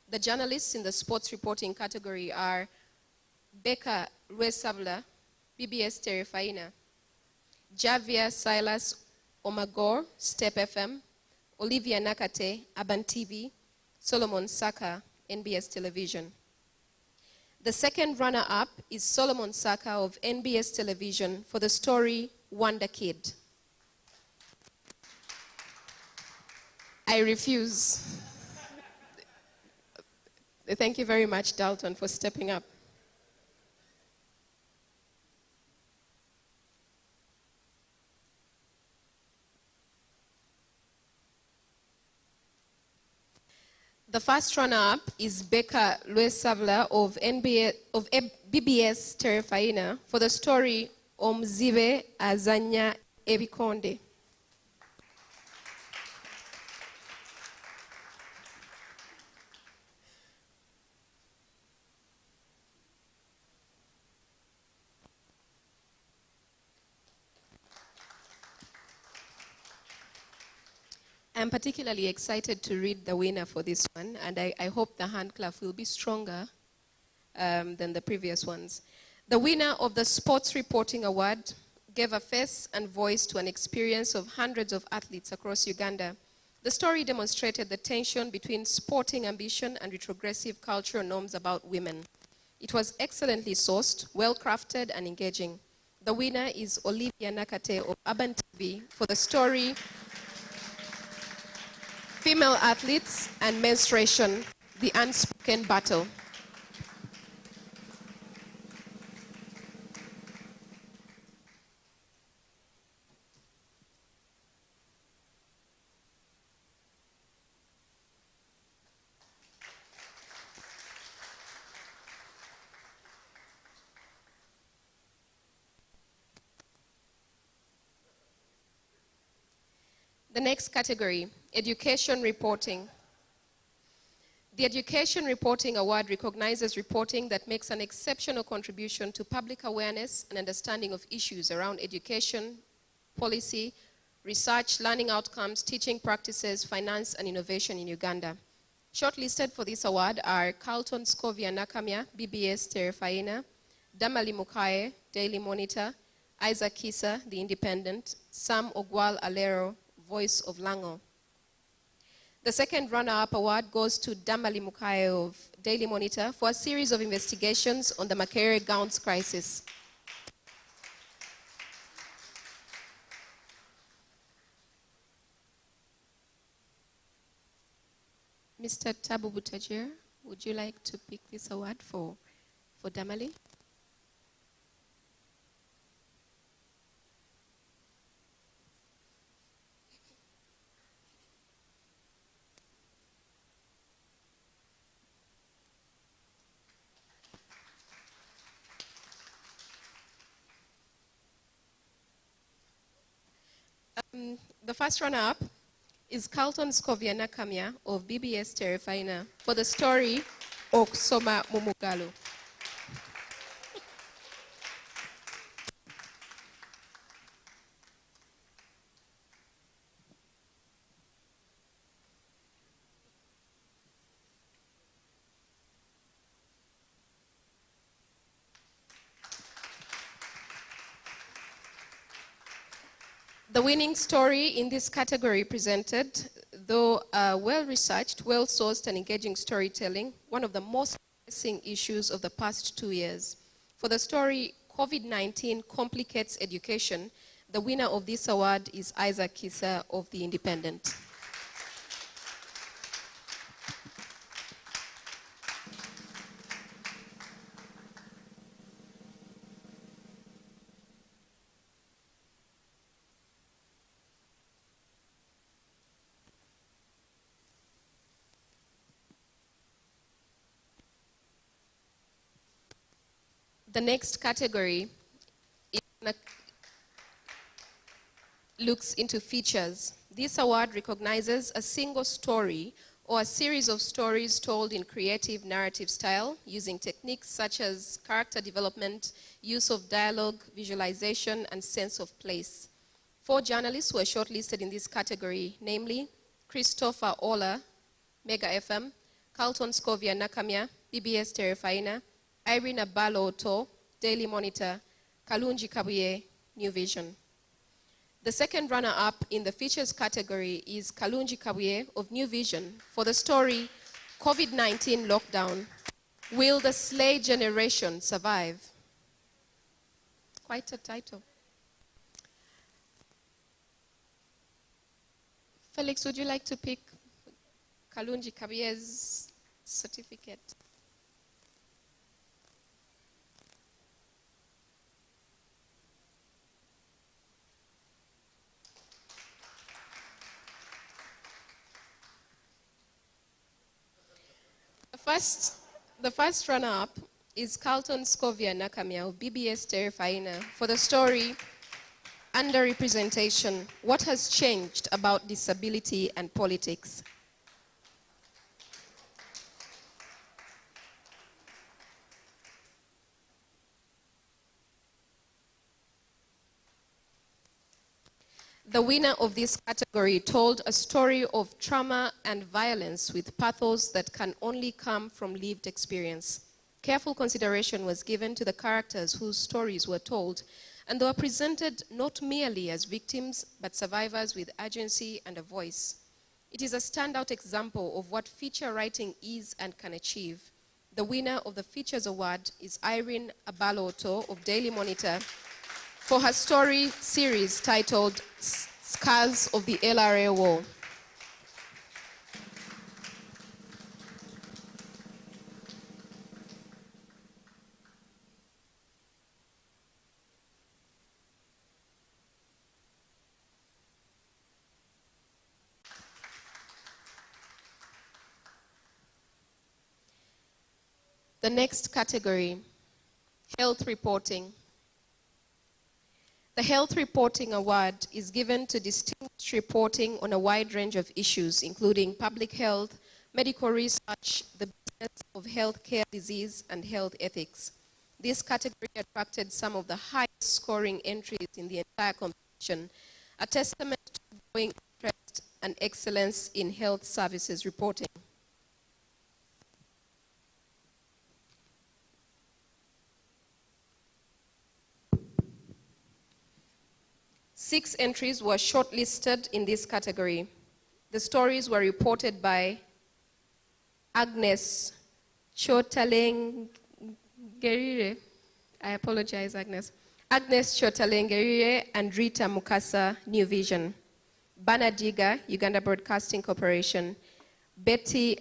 The journalists in the sports reporting category are Becca Ruesabla, BBS Terefaina, Javier Silas Omagor, Step FM, Olivia Nakate, Aban TV, Solomon Saka, NBS Television. The second runner-up is Solomon Saka of NBS Television for the story Wonder Kid. I refuse. Thank you very much, Dalton, for stepping up. The first runner-up is Becca Luesabla of BBS Terefaina for the story Omzibe Azanya Ebikonde. I'm particularly excited to read the winner for this one, and I hope the handclap will be stronger than the previous ones. The winner of the Sports Reporting Award gave a face and voice to an experience of hundreds of athletes across Uganda. The story demonstrated the tension between sporting ambition and retrogressive cultural norms about women. It was excellently sourced, well-crafted, and engaging. The winner is Olivia Nakate of Aban TV for the story Female Athletes and Menstruation, the Unspoken Battle. The next category, Education Reporting. The Education Reporting Award recognizes reporting that makes an exceptional contribution to public awareness and understanding of issues around education, policy, research, learning outcomes, teaching practices, finance, and innovation in Uganda. Shortlisted for this award are Carlton Scovia Nakamia, BBS Terefaina, Damali Mukae, Daily Monitor, Isaac Kisa, The Independent, Sam Ogwal Alero, Voice of Lango. The second runner-up award goes to Damali Mukae of Daily Monitor for a series of investigations on the Makere Gowns crisis. Mr. Tabu Butajir, would you like to pick this award for Damali? The first runner-up is Carlton Scovia Nakamia of BBS Terefaina for the story Okusoma Mumugalo. The winning story in this category presented, though well-researched, well-sourced, and engaging storytelling, one of the most pressing issues of the past 2 years. For the story, COVID-19 Complicates Education, the winner of this award is Isaac Kisa of The Independent. The next category looks into features. This award recognizes a single story or a series of stories told in creative narrative style using techniques such as character development, use of dialogue, visualization, and sense of place. 4 journalists were shortlisted in this category, namely Christopher Ola, Mega FM, Carlton Scovia Nakamia, BBS Terefaina, Irene Abalo Oto, Daily Monitor, Kalunji Kabuye, New Vision. The second runner-up in the features category is Kalunji Kabuye of New Vision for the story COVID-19 Lockdown. Will the Slay Generation Survive? Quite a title. Felix, would you like to pick Kalunji Kabuye's certificate? The first runner-up is Carlton Scovia Nakamia of BBS Terefaina for the story Underrepresentation, What Has Changed About Disability and Politics? The winner of this category told a story of trauma and violence with pathos that can only come from lived experience. Careful consideration was given to the characters whose stories were told, and they were presented not merely as victims, but survivors with agency and a voice. It is a standout example of what feature writing is and can achieve. The winner of the Features Award is Irene Abaloto of Daily Monitor for her story series titled Scars of the LRA War. The next category, health reporting. The Health Reporting Award is given to distinguished reporting on a wide range of issues, including public health, medical research, the business of healthcare, disease, and health ethics. This category attracted some of the highest scoring entries in the entire competition, a testament to growing interest and excellence in health services reporting. Six entries were shortlisted in this category. The stories were reported by Agnes Chotalengerire. I apologize, Agnes. Agnes Chotalengerire and Rita Mukasa, New Vision. Banadiga, Uganda Broadcasting Corporation. Betty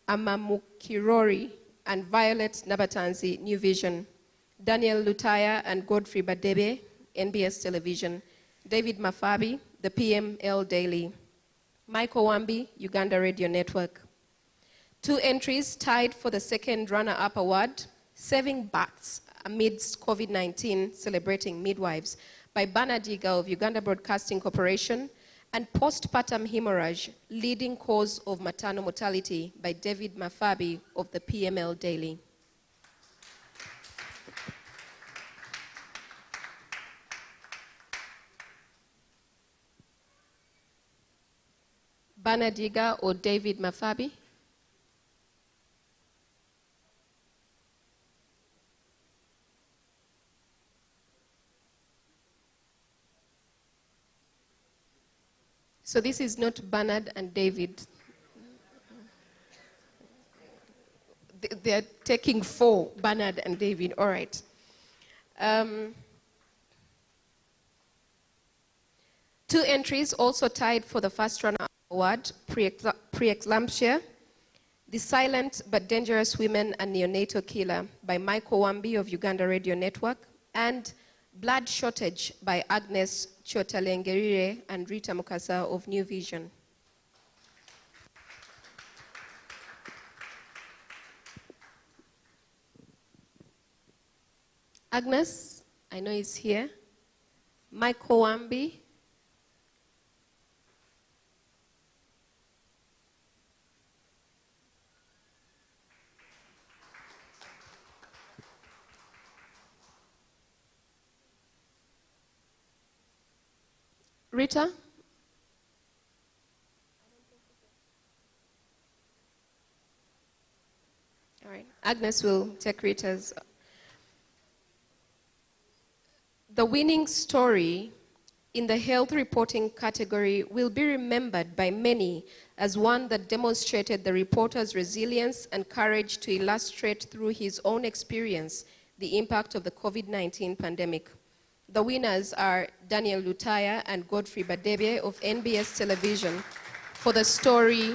Amamukirori and Violet Nabatanzi, New Vision. Daniel Lutaya and Godfrey Badebe, NBS Television. David Mafabi, the PML Daily. Michael Wambi, Uganda Radio Network. 2 entries tied for the second runner-up award, Saving Births Amidst COVID-19, Celebrating Midwives, by Banadiga of Uganda Broadcasting Corporation, and Postpartum Hemorrhage, Leading Cause of Maternal Mortality, by David Mafabi of the PML Daily. Banadiga or David Mafabi? So this is not Bernard and David. They're taking 4, Bernard and David, all right. 2 entries also tied for the first runner-up award, Pre-eclampsia, The Silent But Dangerous Women and Neonatal Killer by Michael Wambi of Uganda Radio Network, and Blood Shortage by Agnes Chotalengerire and Rita Mukasa of New Vision. Agnes, I know is here. Michael Wambi. Rita? All right, Agnes will take Rita's. The winning story in the health reporting category will be remembered by many as one that demonstrated the reporter's resilience and courage to illustrate through his own experience the impact of the COVID-19 pandemic. The winners are Daniel Lutaya and Godfrey Badebe of NBS Television for the story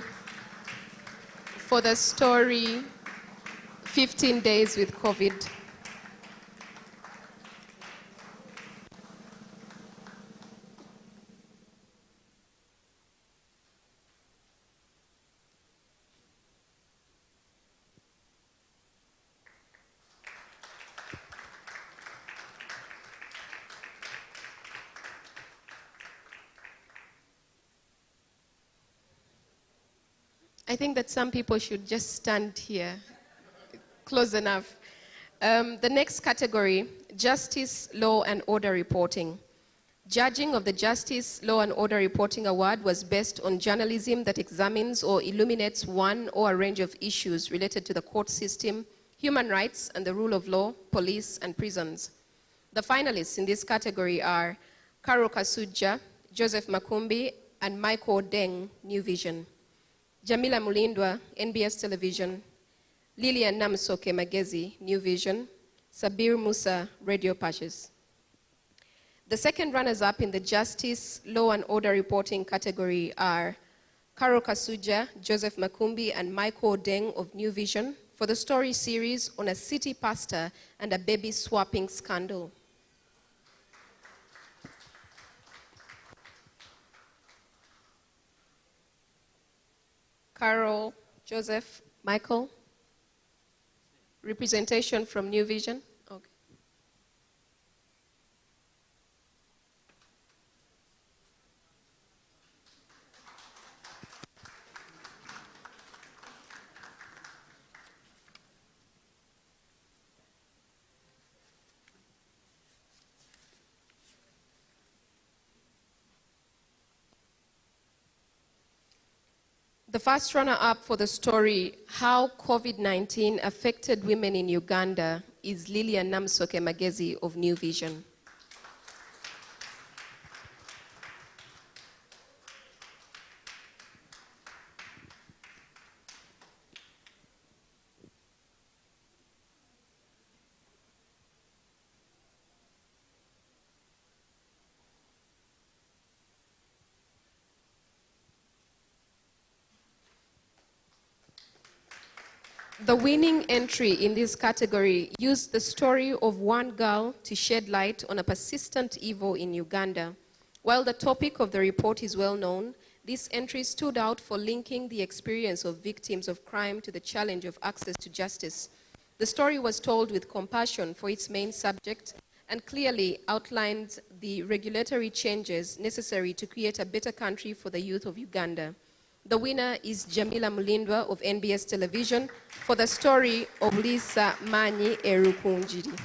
15 Days with COVID. I think that some people should just stand here, close enough. The next category, Justice, Law and Order Reporting. Judging of the Justice, Law and Order Reporting Award was based on journalism that examines or illuminates one or a range of issues related to the court system, human rights and the rule of law, police and prisons. The finalists in this category are Carol Kasuja, Joseph Makumbi and Michael Deng, New Vision. Jamila Mulindwa, NBS Television, Lilian Namsoke Magezi, New Vision, Sabir Musa, Radio Patches. The second runners-up in the Justice, Law and Order Reporting category are Carol Kasuja, Joseph Makumbi, and Michael Deng of New Vision for the story series on a city pastor and a baby swapping scandal. Carol, Joseph, Michael. Representation from New Vision. Okay. The first runner-up for the story, How COVID-19 Affected Women in Uganda, is Lilian Namsoke Magezi of New Vision. The winning entry in this category used the story of one girl to shed light on a persistent evil in Uganda. While the topic of the report is well known, this entry stood out for linking the experience of victims of crime to the challenge of access to justice. The story was told with compassion for its main subject and clearly outlined the regulatory changes necessary to create a better country for the youth of Uganda. The winner is Jamila Mulindwa of NBS Television for the story of Lisa Manyi Erukunjiri.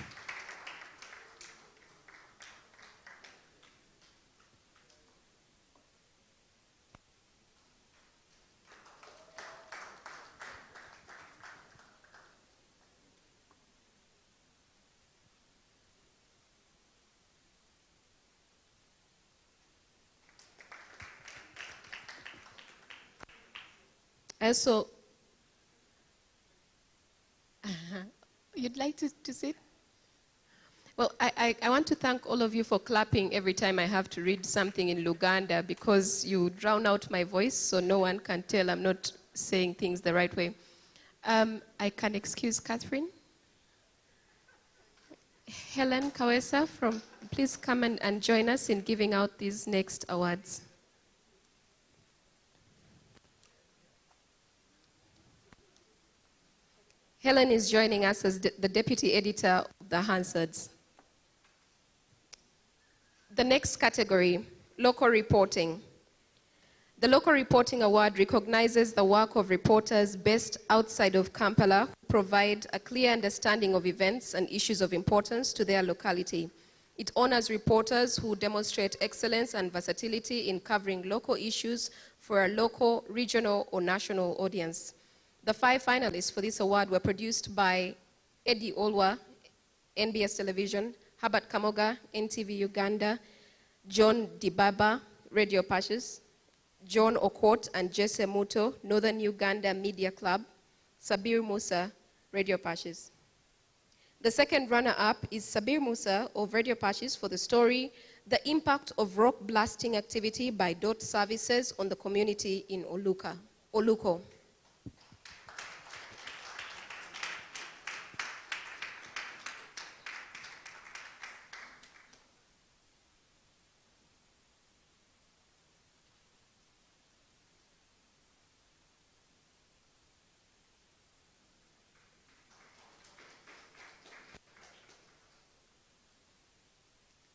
Also, you'd like to sit? Well, I want to thank all of you for clapping every time I have to read something in Luganda because you drown out my voice so no one can tell I'm not saying things the right way. I can excuse Catherine. Helen Kawesa, please come and join us in giving out these next awards. Helen is joining us as the Deputy Editor of the Hansards. The next category, Local Reporting. The Local Reporting Award recognizes the work of reporters based outside of Kampala who provide a clear understanding of events and issues of importance to their locality. It honors reporters who demonstrate excellence and versatility in covering local issues for a local, regional, or national audience. The 5 finalists for this award were produced by Eddie Olwa, NBS Television, Herbert Kamoga, NTV Uganda, John Dibaba, Radio Patches, John Okot and Jesse Muto, Northern Uganda Media Club, Sabir Musa, Radio Patches. The second runner-up is Sabir Musa of Radio Patches for the story, The Impact of Rock Blasting Activity by DOT Services on the Community in Oluko.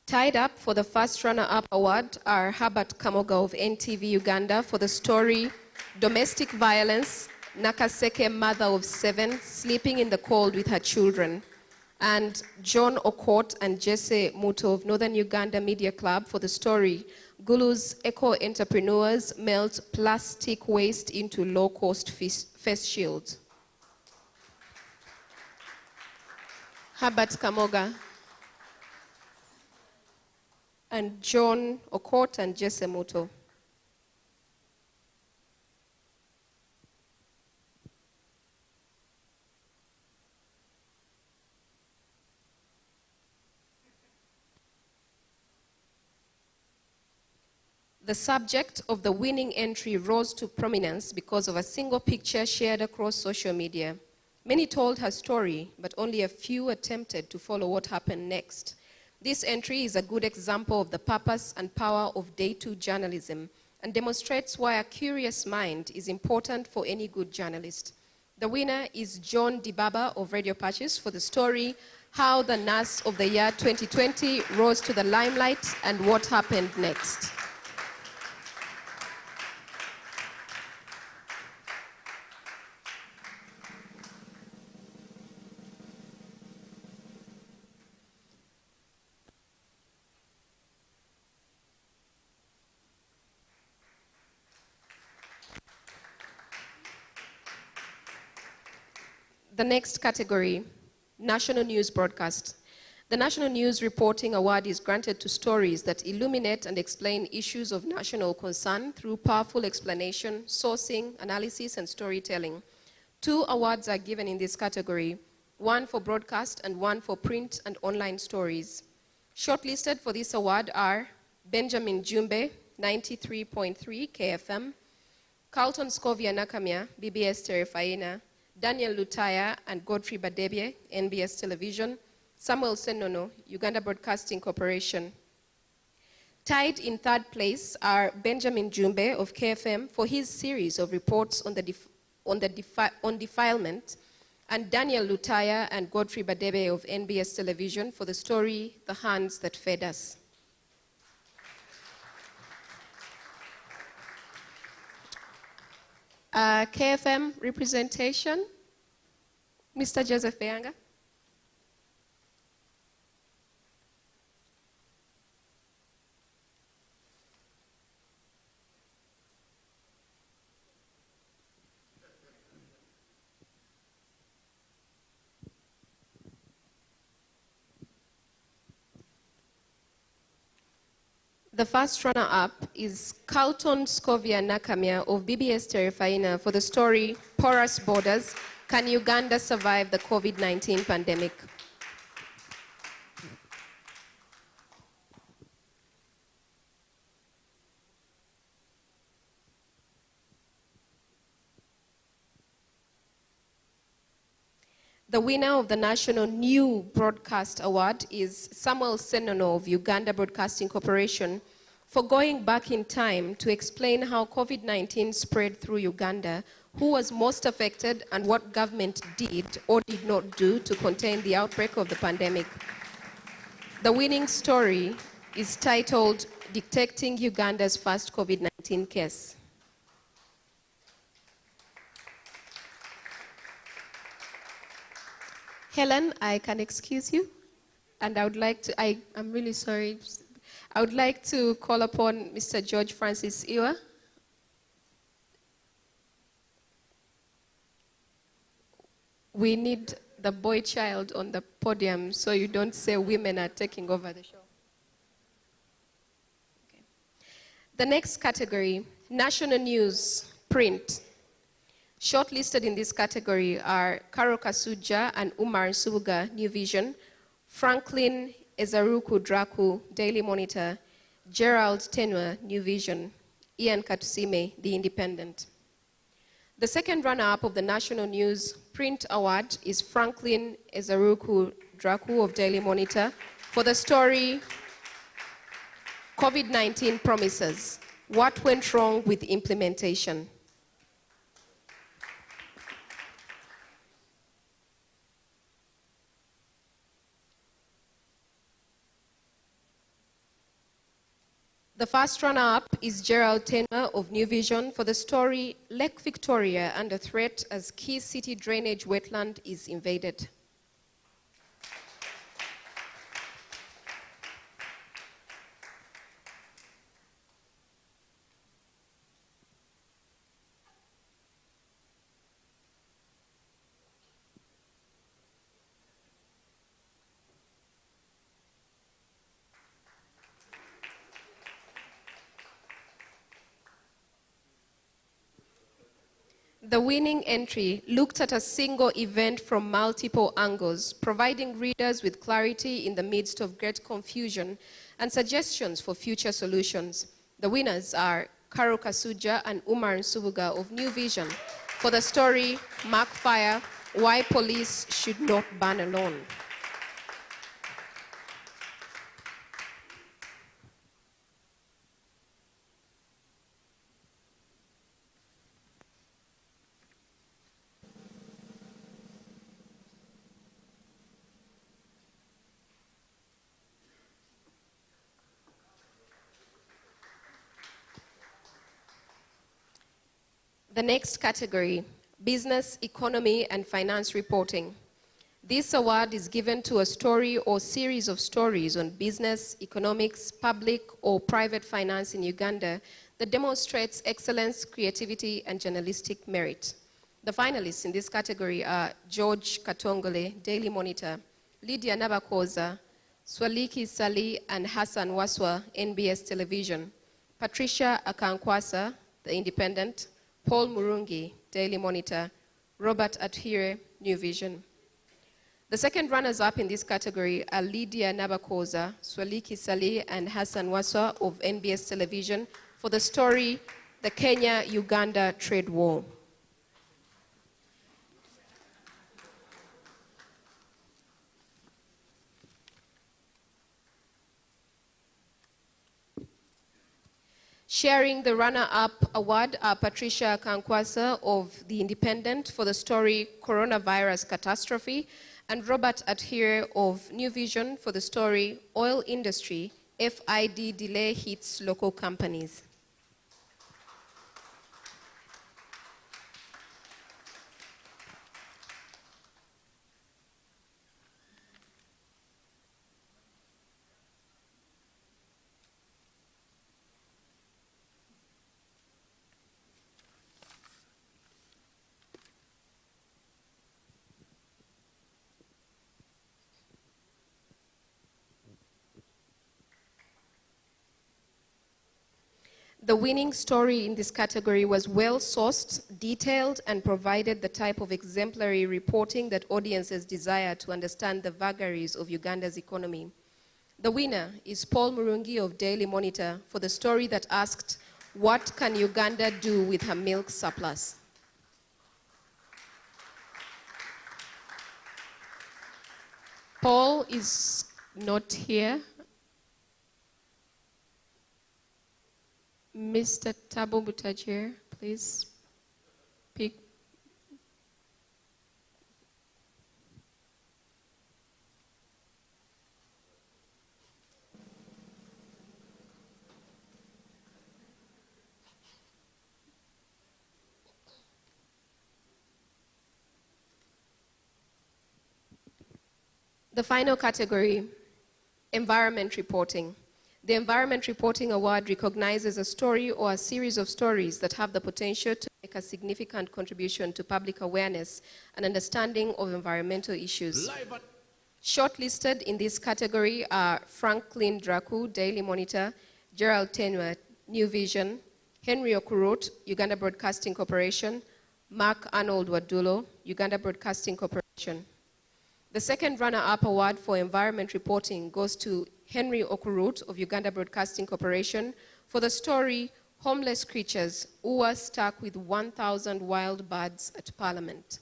Tied up for the first runner-up award are Herbert Kamoga of NTV Uganda for the story Domestic Violence, Nakaseke Mother of 7 Sleeping in the Cold with Her Children, and John Okot and Jesse Muto of Northern Uganda Media Club for the story Gulu's Eco-Entrepreneurs Melt Plastic Waste into Low-Cost Face Shields. Herbert Kamoga and John Okot and Jesse Muto. The subject of the winning entry rose to prominence because of a single picture shared across social media. Many told her story, but only a few attempted to follow what happened next. This entry is a good example of the purpose and power of day 2 journalism and demonstrates why a curious mind is important for any good journalist. The winner is John Dibaba of Radio Patches for the story How the Nurse of the Year 2020 Rose to the Limelight and What Happened Next. The next category, National News Broadcast. The National News Reporting Award is granted to stories that illuminate and explain issues of national concern through powerful explanation, sourcing, analysis, and storytelling. 2 awards are given in this category, 1 for broadcast and 1 for print and online stories. Shortlisted for this award are Benjamin Jumbe, 93.3 KFM, Carlton Scovia Nakamia, BBS Terefaina, Daniel Lutaya and Godfrey Badebye, NBS Television, Samuel Senono, Uganda Broadcasting Corporation. Tied in 3rd place are Benjamin Jumbe of KFM for his series of reports on defilement, and Daniel Lutaya and Godfrey Badebye of NBS Television for the story The Hands That Fed Us. KFM representation, Mr. Joseph Beanga. The first runner-up is Carlton Scovia Nakamia of BBS Terefaina for the story Porous Borders, Can Uganda Survive the COVID-19 Pandemic? The winner of the National New Broadcast Award is Samuel Senono of Uganda Broadcasting Corporation for going back in time to explain how COVID-19 spread through Uganda, who was most affected, and what government did or did not do to contain the outbreak of the pandemic. The winning story is titled Detecting Uganda's First COVID-19 Case. Helen, I can excuse you. And I would like to, I'm really sorry, I would like to call upon Mr. George Francis Iwa. We need the boy child on the podium so you don't say women are taking over the show. Okay. The next category, national news, print. Shortlisted in this category are Karo Kasuja and Umar Nsubuga, New Vision, Franklin Ezaruku Draku, Daily Monitor, Gerald Tenwa, New Vision, Ian Katusime, The Independent. The second runner-up of the National News Print Award is Franklin Ezaruku Draku of Daily Monitor for the story COVID-19 Promises, What Went Wrong with Implementation? The first runner-up is Gerald Tenwa of New Vision for the story Lake Victoria Under Threat as Key City Drainage Wetland is Invaded. The winning entry looked at a single event from multiple angles, providing readers with clarity in the midst of great confusion and suggestions for future solutions. The winners are Karo Kasuja and Umar Nsubuga of New Vision for the story Mark Fire, Why Police Should Not Burn Alone. The next category, Business, Economy, and Finance Reporting. This award is given to a story or series of stories on business, economics, public or private finance in Uganda that demonstrates excellence, creativity, and journalistic merit. The finalists in this category are George Katongole, Daily Monitor, Lydia Nabakoza, Swaliki Sali, and Hassan Waswa, NBS Television, Patricia Akankwasa, The Independent, Paul Murungi, Daily Monitor, Robert Atwire, New Vision. The second runners-up in this category are Lydia Nabakoza, Swaliki Sali, and Hassan Waswa of NBS Television for the story, The Kenya-Uganda Trade War. Sharing the runner-up award are Patricia Kankwasa of The Independent for the story Coronavirus Catastrophe and Robert Atwire of New Vision for the story Oil Industry, FID Delay Hits Local Companies. The winning story in this category was well-sourced, detailed, and provided the type of exemplary reporting that audiences desire to understand the vagaries of Uganda's economy. The winner is Paul Murungi of Daily Monitor for the story that asked, what can Uganda do with her milk surplus? Paul is not here. Mr. Tabo Butajir, please pick. The final category, Environment reporting. The Environment Reporting Award recognizes a story or a series of stories that have the potential to make a significant contribution to public awareness and understanding of environmental issues. Shortlisted in this category are Franklin Draku, Daily Monitor, Gerald Tenwa, New Vision, Henry Okurut, Uganda Broadcasting Corporation, Mark Arnold Wadulo, Uganda Broadcasting Corporation. The second runner-up award for environment reporting goes to Henry Okurut of Uganda Broadcasting Corporation for the story Homeless Creatures Who Were Stuck with 1,000 Wild Birds at Parliament.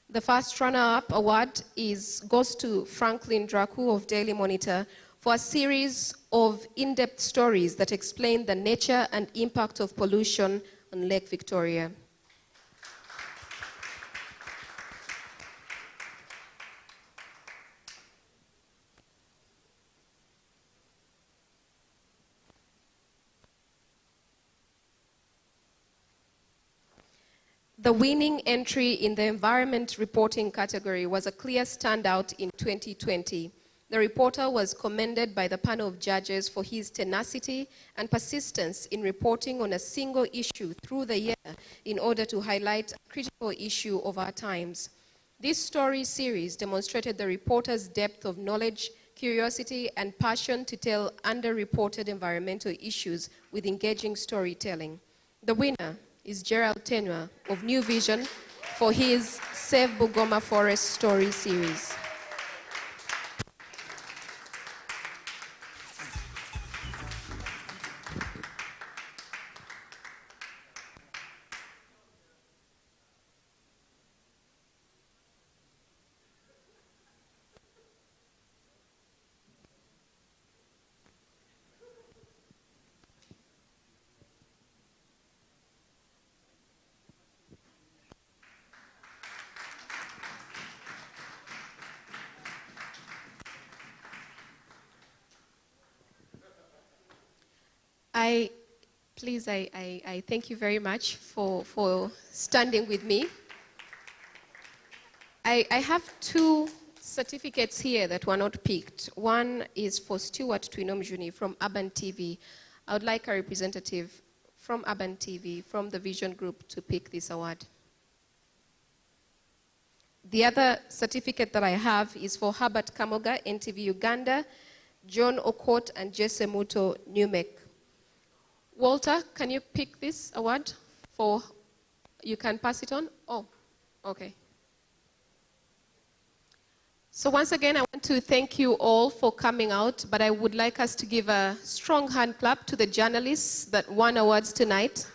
The first runner-up award goes to Franklin Draku of Daily Monitor for a series of in-depth stories that explain the nature and impact of pollution on Lake Victoria. The winning entry in the environment reporting category was a clear standout in 2020. The reporter was commended by the panel of judges for his tenacity and persistence in reporting on a single issue through the year in order to highlight a critical issue of our times. This story series demonstrated the reporter's depth of knowledge, curiosity, and passion to tell underreported environmental issues with engaging storytelling. The winner is Gerald Tenwa of New Vision for his Save Bugoma Forest story series. I thank you very much for standing with me. I have two certificates here that were not picked. One is for Stuart Twinomjuni from Urban TV. I would like a representative from Urban TV, from the Vision Group, to pick this award. The other certificate that I have is for Herbert Kamoga, NTV Uganda, John Okot, and Jesse Muto, Numek. Walter, can you pick this award for, you can pass it on? Oh, okay. So once again, I want to thank you all for coming out, but I would like us to give a strong hand clap to the journalists that won awards tonight.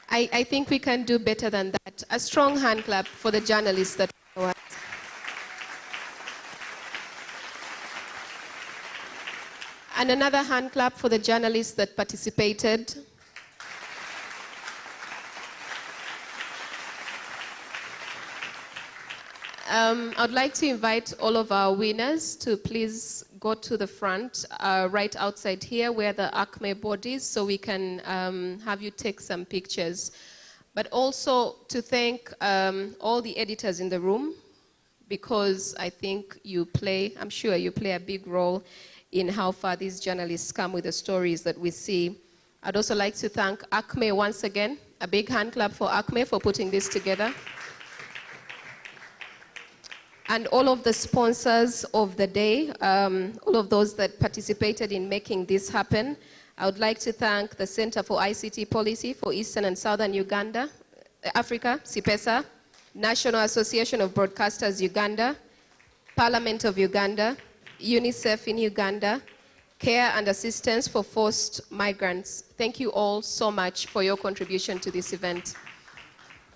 I think we can do better than that. A strong hand clap for the journalists that won awards. And another hand clap for the journalists that participated. I'd like to invite all of our winners to please go to the front, right outside here where the ACME board is, so we can have you take some pictures. But also to thank all the editors in the room, because I think I'm sure you play a big role in how far these journalists come with the stories that we see. I'd also like to thank ACME once again. A big hand clap for ACME for putting this together. And all of the sponsors of the day, all of those that participated in making this happen. I would like to thank the Center for ICT Policy for Eastern and Southern Uganda, Africa, CIPESA, National Association of Broadcasters Uganda, Parliament of Uganda, UNICEF in Uganda, Care and Assistance for Forced Migrants. Thank you all so much for your contribution to this event.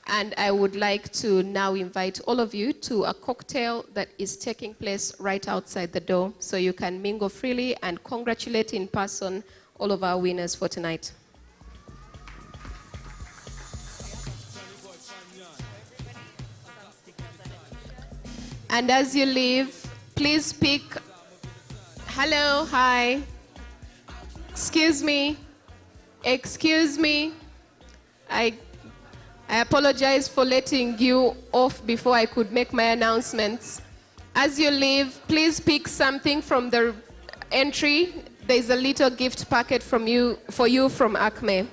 And I would like to now invite all of you to a cocktail that is taking place right outside the door, so you can mingle freely and congratulate in person all of our winners for tonight. And as you leave, please speak. Hello, hi. Excuse me. Excuse me. I apologize for letting you off before I could make my announcements. As you leave, please pick something from the entry. There's a little gift packet for you from Acme.